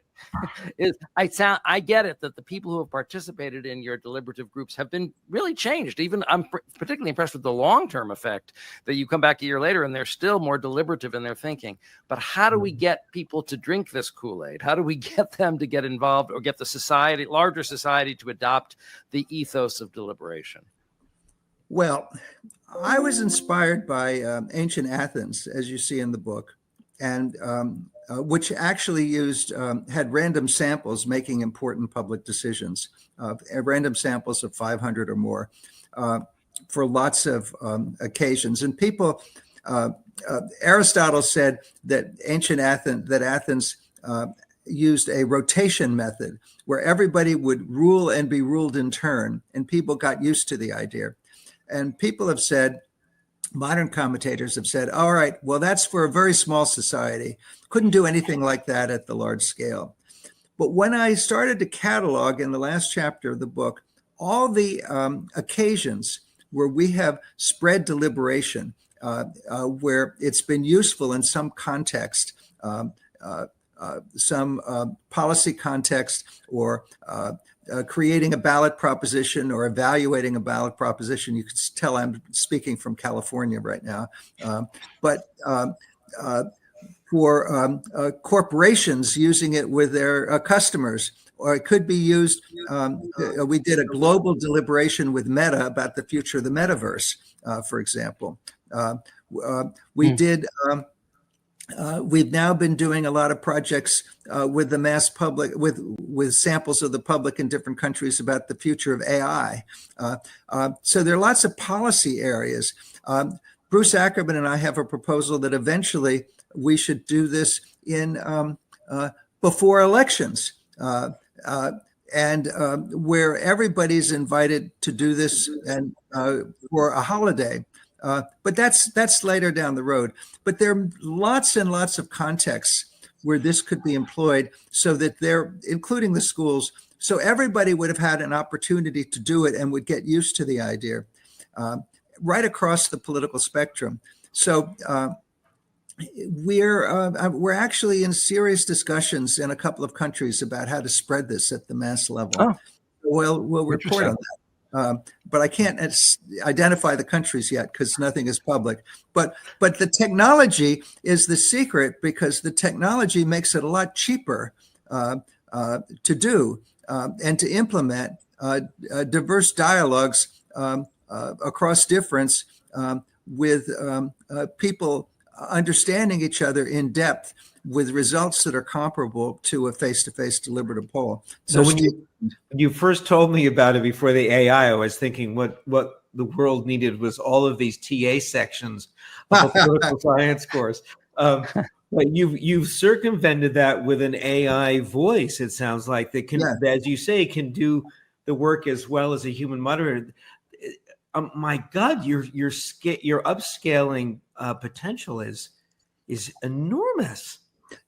is, I get it that the people who have participated in your deliberative groups have been really changed. Even I'm particularly impressed with the long-term effect that you come back a year later and they're still more deliberative in their thinking. But how do we get people to drink this Kool-Aid? How do we get them to get involved, or get the larger society to adopt the ethos of deliberation? Well, I was inspired by ancient Athens, as you see in the book, and which actually had random samples making important public decisions, random samples of 500 or more for lots of occasions. And people, Aristotle said that Athens used a rotation method where everybody would rule and be ruled in turn, and people got used to the idea. And people have said, modern commentators have said, all right, well, that's for a very small society. Couldn't do anything like that at the large scale. But when I started to catalog in the last chapter of the book, all the occasions where we have spread deliberation, where it's been useful in some context, some policy context, or creating a ballot proposition or evaluating a ballot proposition. You can tell I'm speaking from California right now. But for corporations using it with their customers, or it could be used. We did a global deliberation with Meta about the future of the metaverse, for example. We did. We've now been doing a lot of projects with the mass public, with samples of the public in different countries about the future of AI. So there are lots of policy areas. Bruce Ackerman and I have a proposal that eventually we should do this in before elections, and where everybody's invited to do this, and for a holiday. But that's later down the road. But there are lots and lots of contexts where this could be employed, so that they're including the schools. So everybody would have had an opportunity to do it and would get used to the idea right across the political spectrum. So we're actually in serious discussions in a couple of countries about how to spread this at the mass level. Oh, we'll report on that. But I can't identify the countries yet because nothing is public. But the technology is the secret, because the technology makes it a lot cheaper to do and to implement diverse dialogues across difference with people understanding each other in depth, with results that are comparable to a face-to-face deliberative poll. So when you first told me about it before the AI, I was thinking what the world needed was all of these TA sections of a political science course. But you've circumvented that with an AI voice. It sounds like that can, as you say, can do the work as well as a human moderator. My God, your upscaling potential is enormous.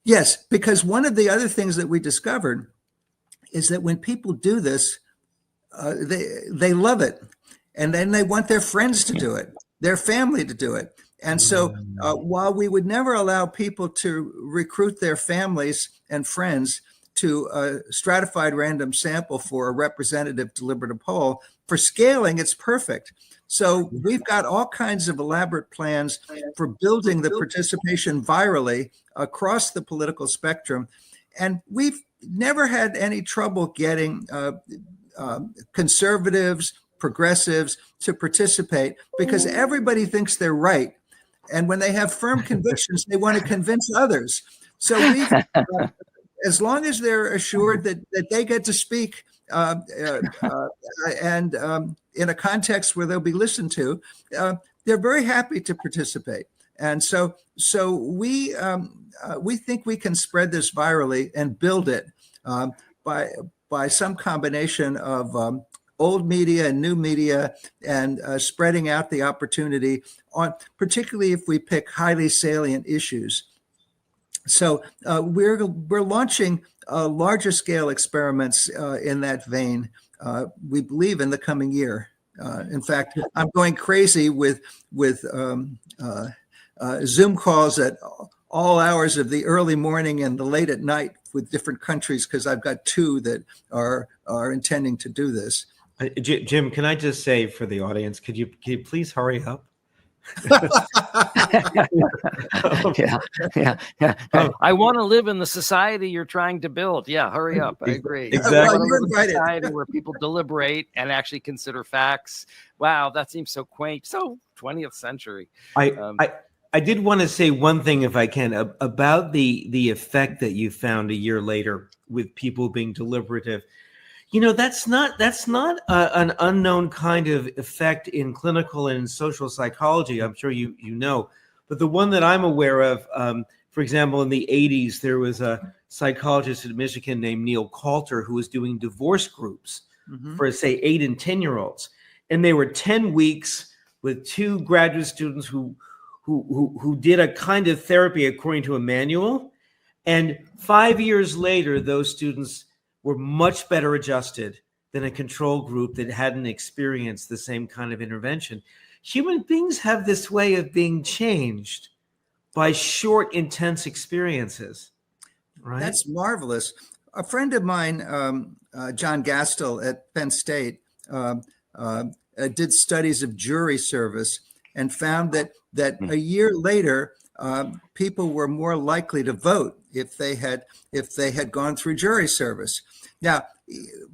Yes, because one of the other things that we discovered is that when people do this, they love it, and then they want their friends to do it, their family to do it. And so while we would never allow people to recruit their families and friends to a stratified random sample for a representative deliberative poll, for scaling, it's perfect. So we've got all kinds of elaborate plans for building the participation virally across the political spectrum. And we've never had any trouble getting conservatives, progressives to participate because everybody thinks they're right. And when they have firm convictions, they want to convince others. So we've, as long as they're assured that they get to speak and in a context where they'll be listened to, they're very happy to participate. And so we think we can spread this virally and build it by some combination of old media and new media, and spreading out the opportunity on, particularly if we pick highly salient issues. So we're launching larger scale experiments in that vein. We believe in the coming year. In fact, I'm going crazy with Zoom calls at all hours of the early morning and the late at night with different countries, because I've got 2 that are intending to do this. Jim, can I just say for the audience, could you please hurry up? Yeah. I want to live in the society you're trying to build. Yeah, hurry up. I agree. Exactly. Society where people deliberate and actually consider facts. Wow, that seems so quaint. So 20th century. I did want to say one thing, if I can, about the effect that you found a year later with people being deliberative. You know, that's not an unknown kind of effect in clinical and social psychology. I'm sure you know, but the one that I'm aware of, for example, in the 80s, there was a psychologist in Michigan named Neil Coulter who was doing divorce groups for, say, 8 and 10-year-olds, and they were 10 weeks with 2 graduate students who did a kind of therapy according to a manual, and 5 years later, those students were much better adjusted than a control group that hadn't experienced the same kind of intervention. Human beings have this way of being changed by short, intense experiences, right? That's marvelous. A friend of mine, John Gastel at Penn State, did studies of jury service and found that a year later, people were more likely to vote if they had gone through jury service. Now,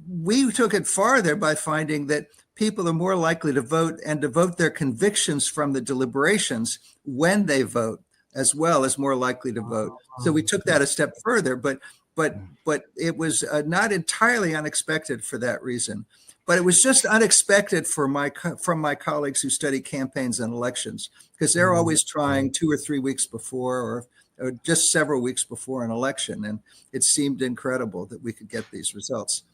we took it farther by finding that people are more likely to vote and devote their convictions from the deliberations when they vote, as well as more likely to vote. So we took that a step further, but it was not entirely unexpected for that reason. But it was just unexpected from my colleagues who study campaigns and elections, because they're always trying 2 or 3 weeks before or just several weeks before an election. And it seemed incredible that we could get these results.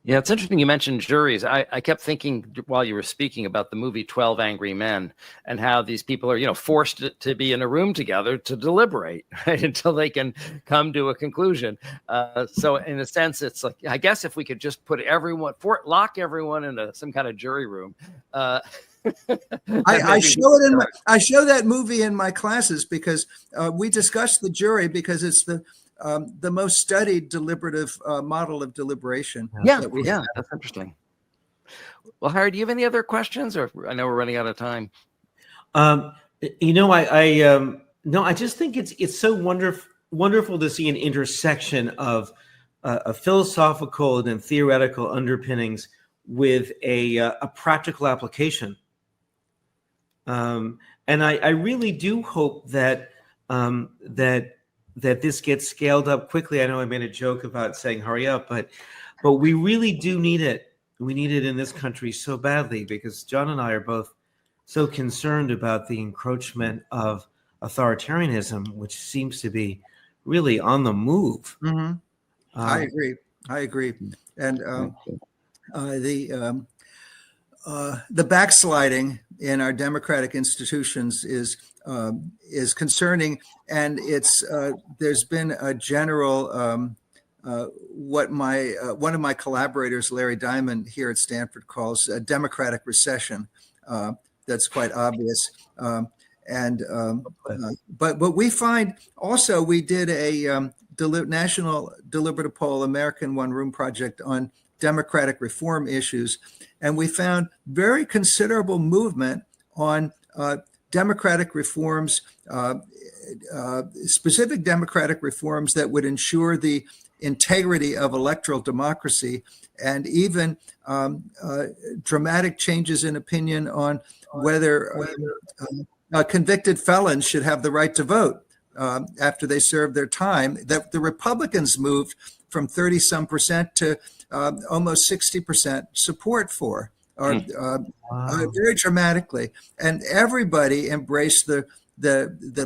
Yeah, it's interesting you mentioned juries. I kept thinking while you were speaking about the movie 12 Angry Men and how these people are, forced to be in a room together to deliberate, right, until they can come to a conclusion. So in a sense, it's like, I guess if we could just put lock everyone in some kind of jury room. I show that movie in my classes because we discuss the jury because it's the most studied deliberative model of deliberation. Yeah, that's interesting. Well, Harry, do you have any other questions, or I know we're running out of time? I just think it's so wonderful to see an intersection of philosophical and theoretical underpinnings with a practical application. And I really do hope that this gets scaled up quickly. I know I made a joke about saying hurry up, but we really do need it. We need it in this country so badly, because John and I are both so concerned about the encroachment of authoritarianism, which seems to be really on the move. Mm-hmm. I agree. And the backsliding in our democratic institutions is concerning, and there's been a general what one of my collaborators, Larry Diamond, here at Stanford calls a democratic recession. That's quite obvious. But we find also, we did a national deliberative poll, American One Room project on democratic reform issues, and we found very considerable movement on democratic reforms, specific democratic reforms that would ensure the integrity of electoral democracy, and even dramatic changes in opinion on whether convicted felons should have the right to vote after they serve their time. That the Republicans moved from 30-some% to almost 60% support for, very dramatically. And everybody embraced the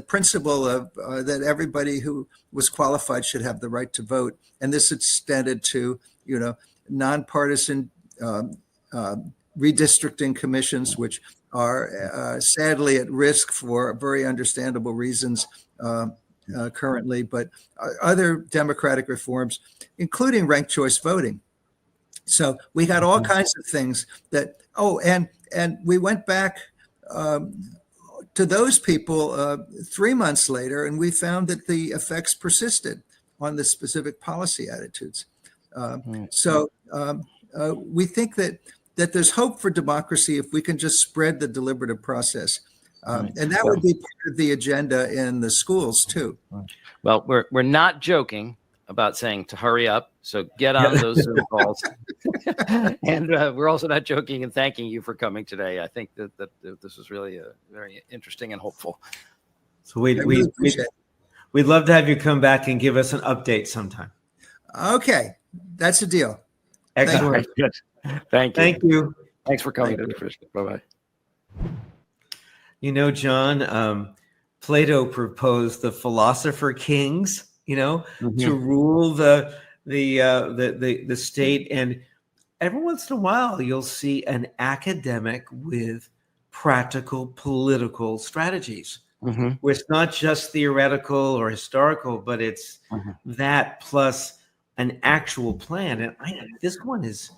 principle of that everybody who was qualified should have the right to vote. And this extended to, nonpartisan redistricting commissions, which are sadly at risk for very understandable reasons currently, but other democratic reforms, including ranked choice voting. So we got all kinds of things that, and we went back to those people 3 months later, and we found that the effects persisted on the specific policy attitudes. So we think that there's hope for democracy if we can just spread the deliberative process. And that would be part of the agenda in the schools too. Well, we're not joking about saying to hurry up. So get on those Zoom calls. And we're also not joking and thanking you for coming today. I think that this was really very interesting and hopeful. So we'd love to have you come back and give us an update sometime. Okay, that's a deal. Excellent. Good. Thank you. Thank you. Thanks for coming, Dr. Fishkin. Bye-bye. John, Plato proposed the philosopher kings, to rule the state. And every once in a while, you'll see an academic with practical political strategies, where it's not just theoretical or historical, but it's that plus an actual plan. And this one is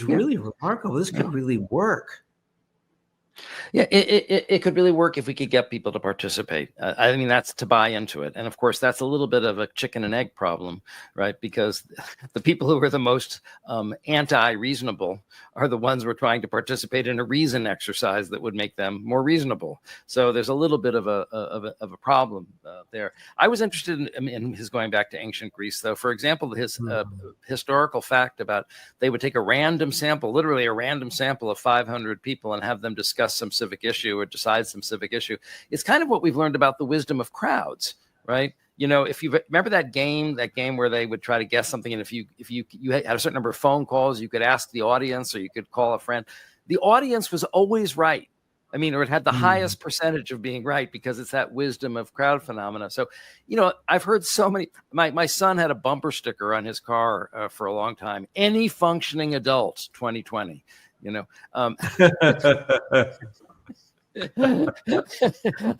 really remarkable. This could really work. Yeah, it could really work if we could get people to participate. I mean, that's to buy into it. And of course, that's a little bit of a chicken and egg problem, right? Because the people who are the most anti-reasonable are the ones who are trying to participate in a reason exercise that would make them more reasonable. So there's a little bit of a problem there. I was interested in his going back to ancient Greece, though. For example, his historical fact about they would take a random sample, literally a random sample of 500 people and have them discuss some civic issue or decide some civic issue. It's kind of what we've learned about the wisdom of crowds, right? If you remember that game where they would try to guess something, and if you had a certain number of phone calls, you could ask the audience or you could call a friend. The audience was always right. I mean, or it had the highest percentage of being right because it's that wisdom of crowd phenomena. So, I've heard so many. My son had a bumper sticker on his car for a long time. Any functioning adult, 2020. I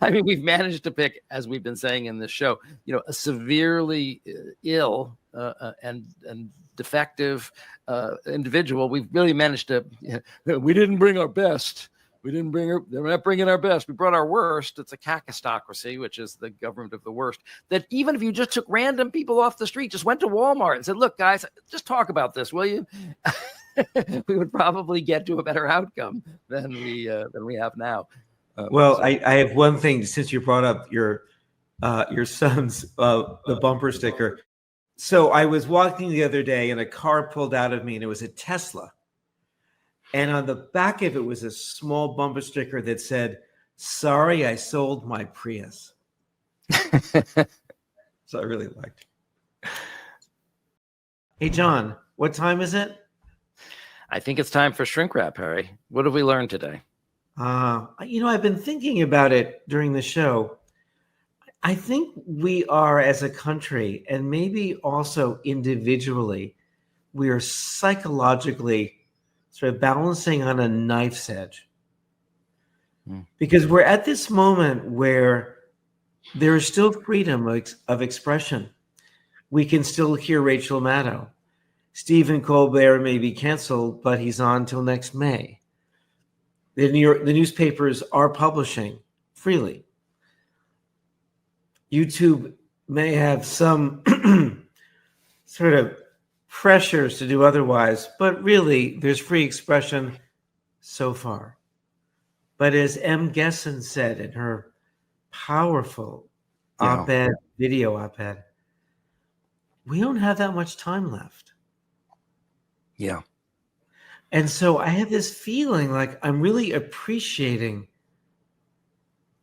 mean, we've managed to pick, as we've been saying in this show, a severely ill and defective individual. We've really managed to. We didn't bring our best. They're not bringing our best. We brought our worst. It's a kakistocracy, which is the government of the worst. That even if you just took random people off the street, just went to Walmart and said, "Look, guys, just talk about this, will you?" We would probably get to a better outcome than we have now. I have one thing, since you brought up your son's the bumper sticker. So I was walking the other day and a car pulled out of me and it was a Tesla. And on the back of it was a small bumper sticker that said, "Sorry, I sold my Prius." So I really liked it. Hey, John, what time is it? I think it's time for shrink wrap, Harry. What have we learned today? I've been thinking about it during the show. I think we are, as a country, and maybe also individually, we are psychologically sort of balancing on a knife's edge. Because we're at this moment where there is still freedom of expression. We can still hear Rachel Maddow. Stephen Colbert may be canceled, but he's on till next May. The newspapers are publishing freely. YouTube may have some sort of pressures to do otherwise, but really there's free expression so far. But as M. Gessen said in her powerful op-ed, video op-ed, we don't have that much time left. Yeah. And so I have this feeling like I'm really appreciating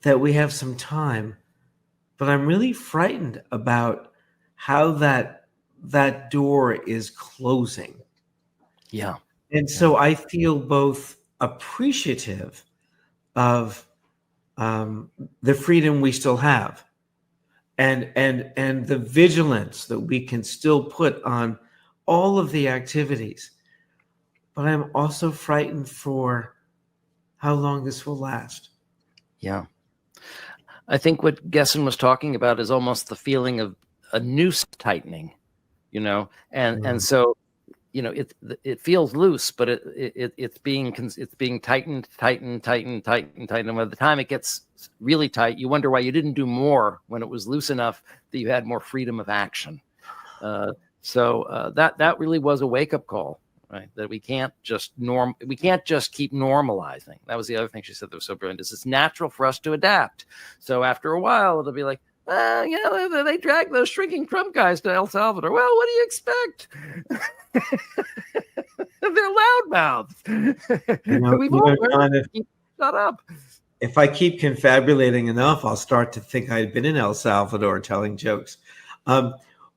that we have some time, but I'm really frightened about how that door is closing. Yeah. And so I feel both appreciative of the freedom we still have and the vigilance that we can still put on all of the activities. But I'm also frightened for how long this will last. Yeah. I think what Gessen was talking about is almost the feeling of a noose tightening, and so, it feels loose, but it's being tightened. And by the time it gets really tight, you wonder why you didn't do more when it was loose enough that you had more freedom of action. So that really was a wake-up call. Right, that we can't just keep normalizing. That was the other thing she said that was so brilliant. Is it's natural for us to adapt. So after a while, it'll be like, they dragged those shrinking Trump guys to El Salvador. Well, what do you expect? They're loudmouths. We've all heard shut up. If I keep confabulating enough, I'll start to think I'd been in El Salvador telling jokes.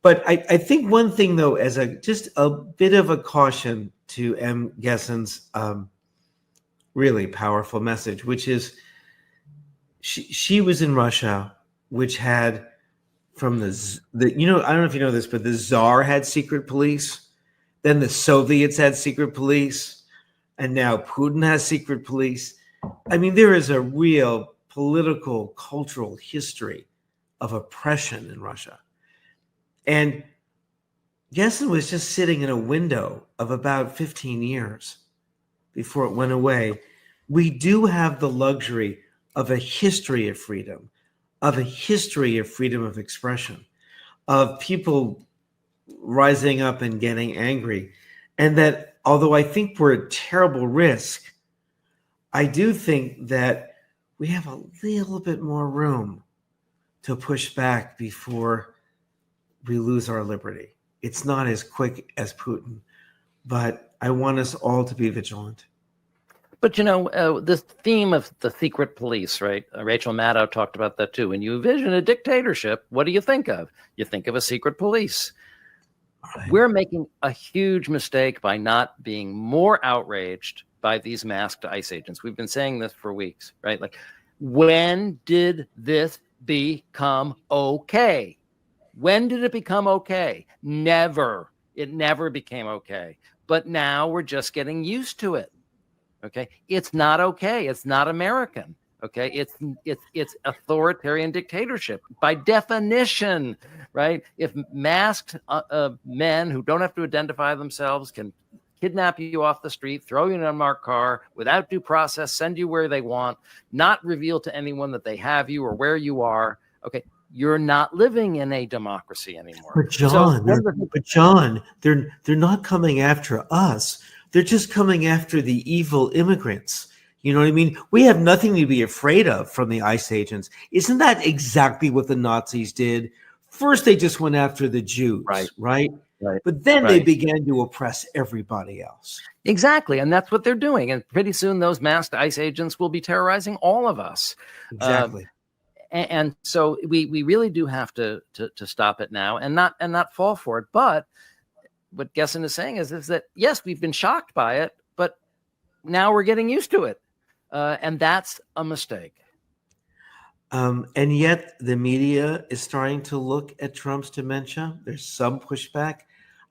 But I think one thing, though, as just a bit of a caution to M. Gessen's really powerful message, which is she was in Russia, which had from the I don't know if you know this, but the Tsar had secret police. Then the Soviets had secret police. And now Putin has secret police. I mean, there is a real political, cultural history of oppression in Russia. And Gessen was just sitting in a window of about 15 years before it went away. We do have the luxury of a history of freedom, of a history of freedom of expression, of people rising up and getting angry. And that although I think we're at terrible risk, I do think that we have a little bit more room to push back before we lose our liberty. It's not as quick as Putin, but I want us all to be vigilant. But, this theme of the secret police, right? Rachel Maddow talked about that too. When you envision a dictatorship, what do you think of? You think of a secret police. Right. We're making a huge mistake by not being more outraged by these masked ICE agents. We've been saying this for weeks, right? Like, when did this become okay? When did it become okay? Never. It never became okay. But now we're just getting used to it. Okay. It's not okay. It's not American. Okay. It's authoritarian dictatorship by definition, right? If masked men who don't have to identify themselves can kidnap you off the street, throw you in an unmarked car without due process, send you where they want, not reveal to anyone that they have you or where you are. Okay. You're not living in a democracy anymore. But John, they're not coming after us. They're just coming after the evil immigrants. You know what I mean? We have nothing to be afraid of from the ICE agents. Isn't that exactly what the Nazis did? First, they just went after the Jews, right? But then they began to oppress everybody else. Exactly. And that's what they're doing. And pretty soon those masked ICE agents will be terrorizing all of us. Exactly. And so we really do have to stop it now and not fall for it. But what Gessen is saying is that, yes, we've been shocked by it, but now we're getting used to it. And that's a mistake. And yet the media is starting to look at Trump's dementia. There's some pushback.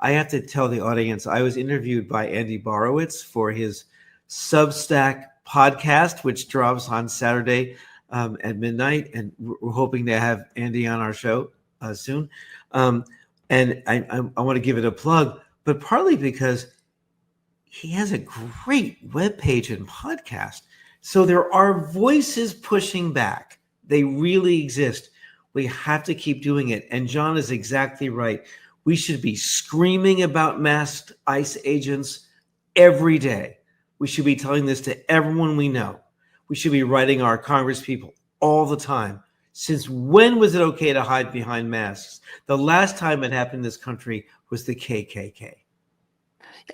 I have to tell the audience, I was interviewed by Andy Borowitz for his Substack podcast, which drops on Saturday at midnight, and we're hoping to have Andy on our show soon. And I want to give it a plug, but partly because he has a great webpage and podcast. So there are voices pushing back. They really exist. We have to keep doing it. And John is exactly right. We should be screaming about masked ICE agents every day. We should be telling this to everyone we know. We should be writing our Congress people all the time. Since when was it okay to hide behind masks? The last time it happened in this country was the KKK.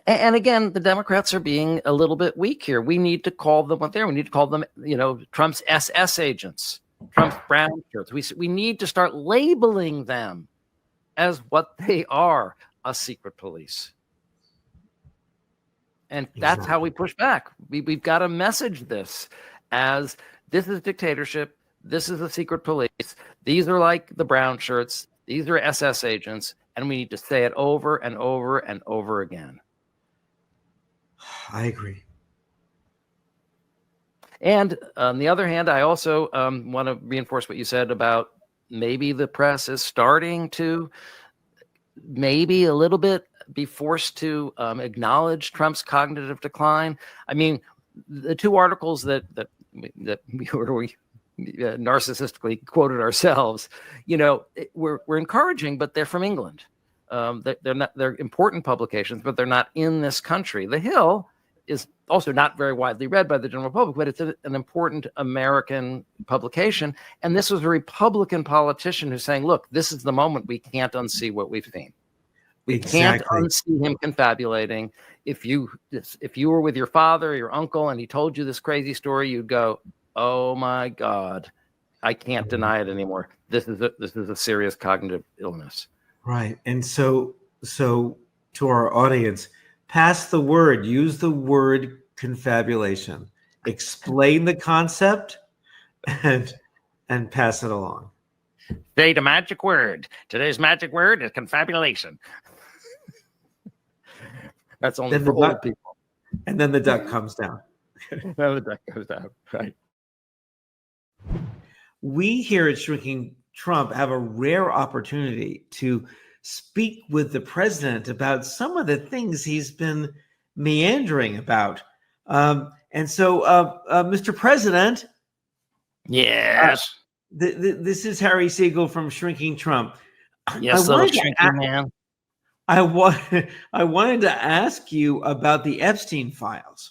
And again, the Democrats are being a little bit weak here. We need to call them what they're. We need to call them, Trump's SS agents, Trump's brown shirts. We need to start labeling them as what they are, a secret police. And that's how we push back. We've got to message this as this is dictatorship. This is a secret police. These are like the brown shirts. These are SS agents. And we need to say it over and over and over again. I agree. And on the other hand, I also want to reinforce what you said about maybe the press is starting to maybe a little bit be forced to acknowledge Trump's cognitive decline. I mean, the two articles that we narcissistically quoted ourselves, we're encouraging, but they're from England. They're important publications, but they're not in this country. The Hill is also not very widely read by the general public, but it's an important American publication. And this was a Republican politician who's saying, look, this is the moment we can't unsee what we've seen. We can't unsee him confabulating. If you were with your father or your uncle and he told you this crazy story, you'd go, oh my God, I can't deny it anymore. This is a serious cognitive illness. Right. And so to our audience, pass the word, use the word confabulation, explain the concept and pass it along. Say the magic word. Today's magic word is confabulation. That's only for old people. And then the duck comes down. Then the duck goes down. Right. We here at Shrinking Trump have a rare opportunity to speak with the president about some of the things he's been meandering about. And so, Mr. President. Yes. This is Harry Segal from Shrinking Trump. Yes, little shrinking man. I wanted to ask you about the Epstein files.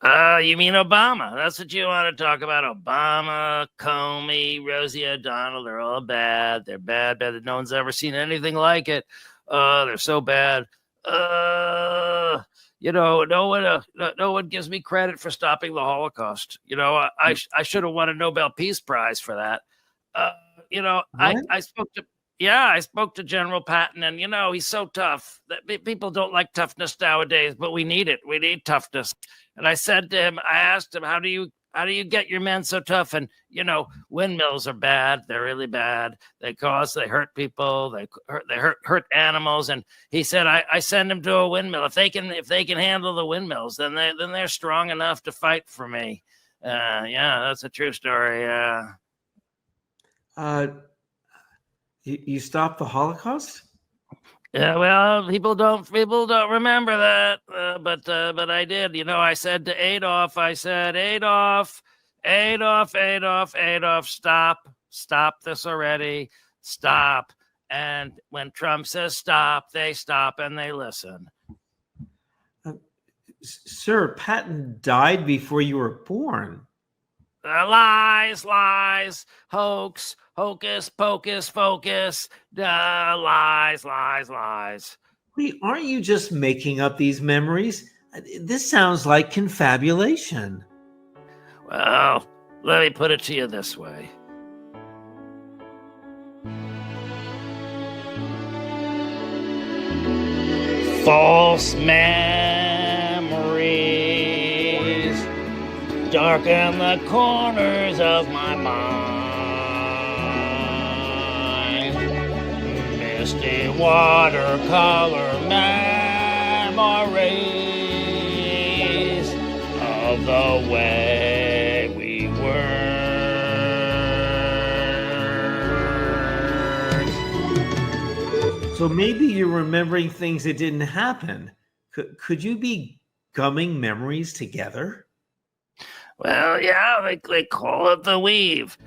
You mean Obama? That's what you want to talk about? Obama, Comey, Rosie O'Donnell, they're all bad. They're bad. No one's ever seen anything like it. They're so bad. No one gives me credit for stopping the Holocaust. I should have won a Nobel Peace Prize for that. I spoke to General Patton, and he's so tough that people don't like toughness nowadays, but we need it. We need toughness. And I said to him, I asked him, how do you get your men so tough? And windmills are bad. They're really bad. They hurt people. They hurt animals. And he said, I send them to a windmill. If they can handle the windmills, then they're strong enough to fight for me. That's a true story. You stopped the Holocaust? Yeah, well, people don't remember that, but I did. I said to Adolf, Adolf, stop this already, stop. And when Trump says stop, they stop and they listen. Sir, Patton died before you were born. Lies, hoax, hocus pocus, focus, lies. Wait, aren't you just making up these memories? This sounds like confabulation. Well, let me put it to you this way. False memories darken the corners of my mind. Misty watercolor memories of the way we were. So maybe you're remembering things that didn't happen. Could you be gumming memories together? Well, yeah, they call it the weave.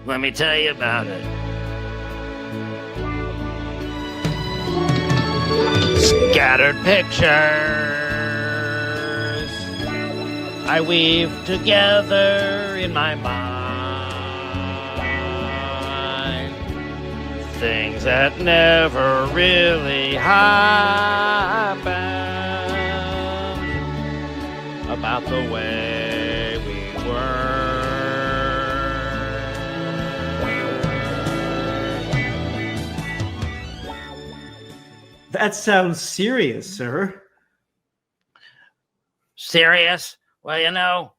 Let me tell you about it. scattered pictures I weave together in my mind. Things that never really happened about the way we were. That sounds serious, sir. Serious? Well, you know,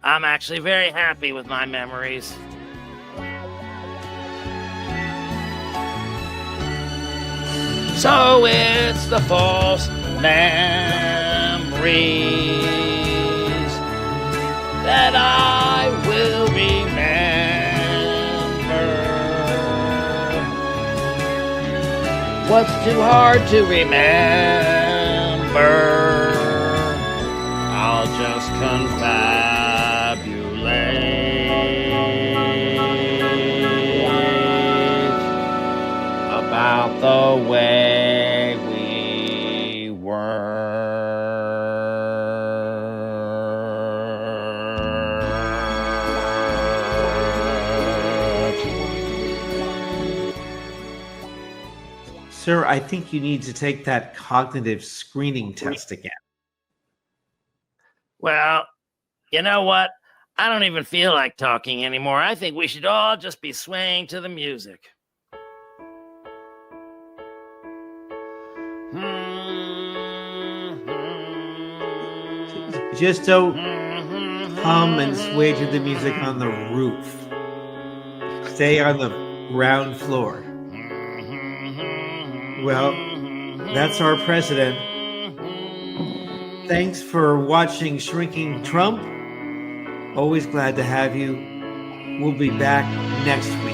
I'm actually very happy with my memories. So it's the false memories that I will remember. What's too hard to remember? I'll just confabulate about the way we were. Sir, I think you need to take that cognitive screening test again. Well, you know what? I don't even feel like talking anymore. I think we should all just be swaying to the music. Just don't hum and sway to the music on the roof. Stay on the ground floor. Well, that's our president. Thanks for watching Shrinking Trump. Always glad to have you. We'll be back next week.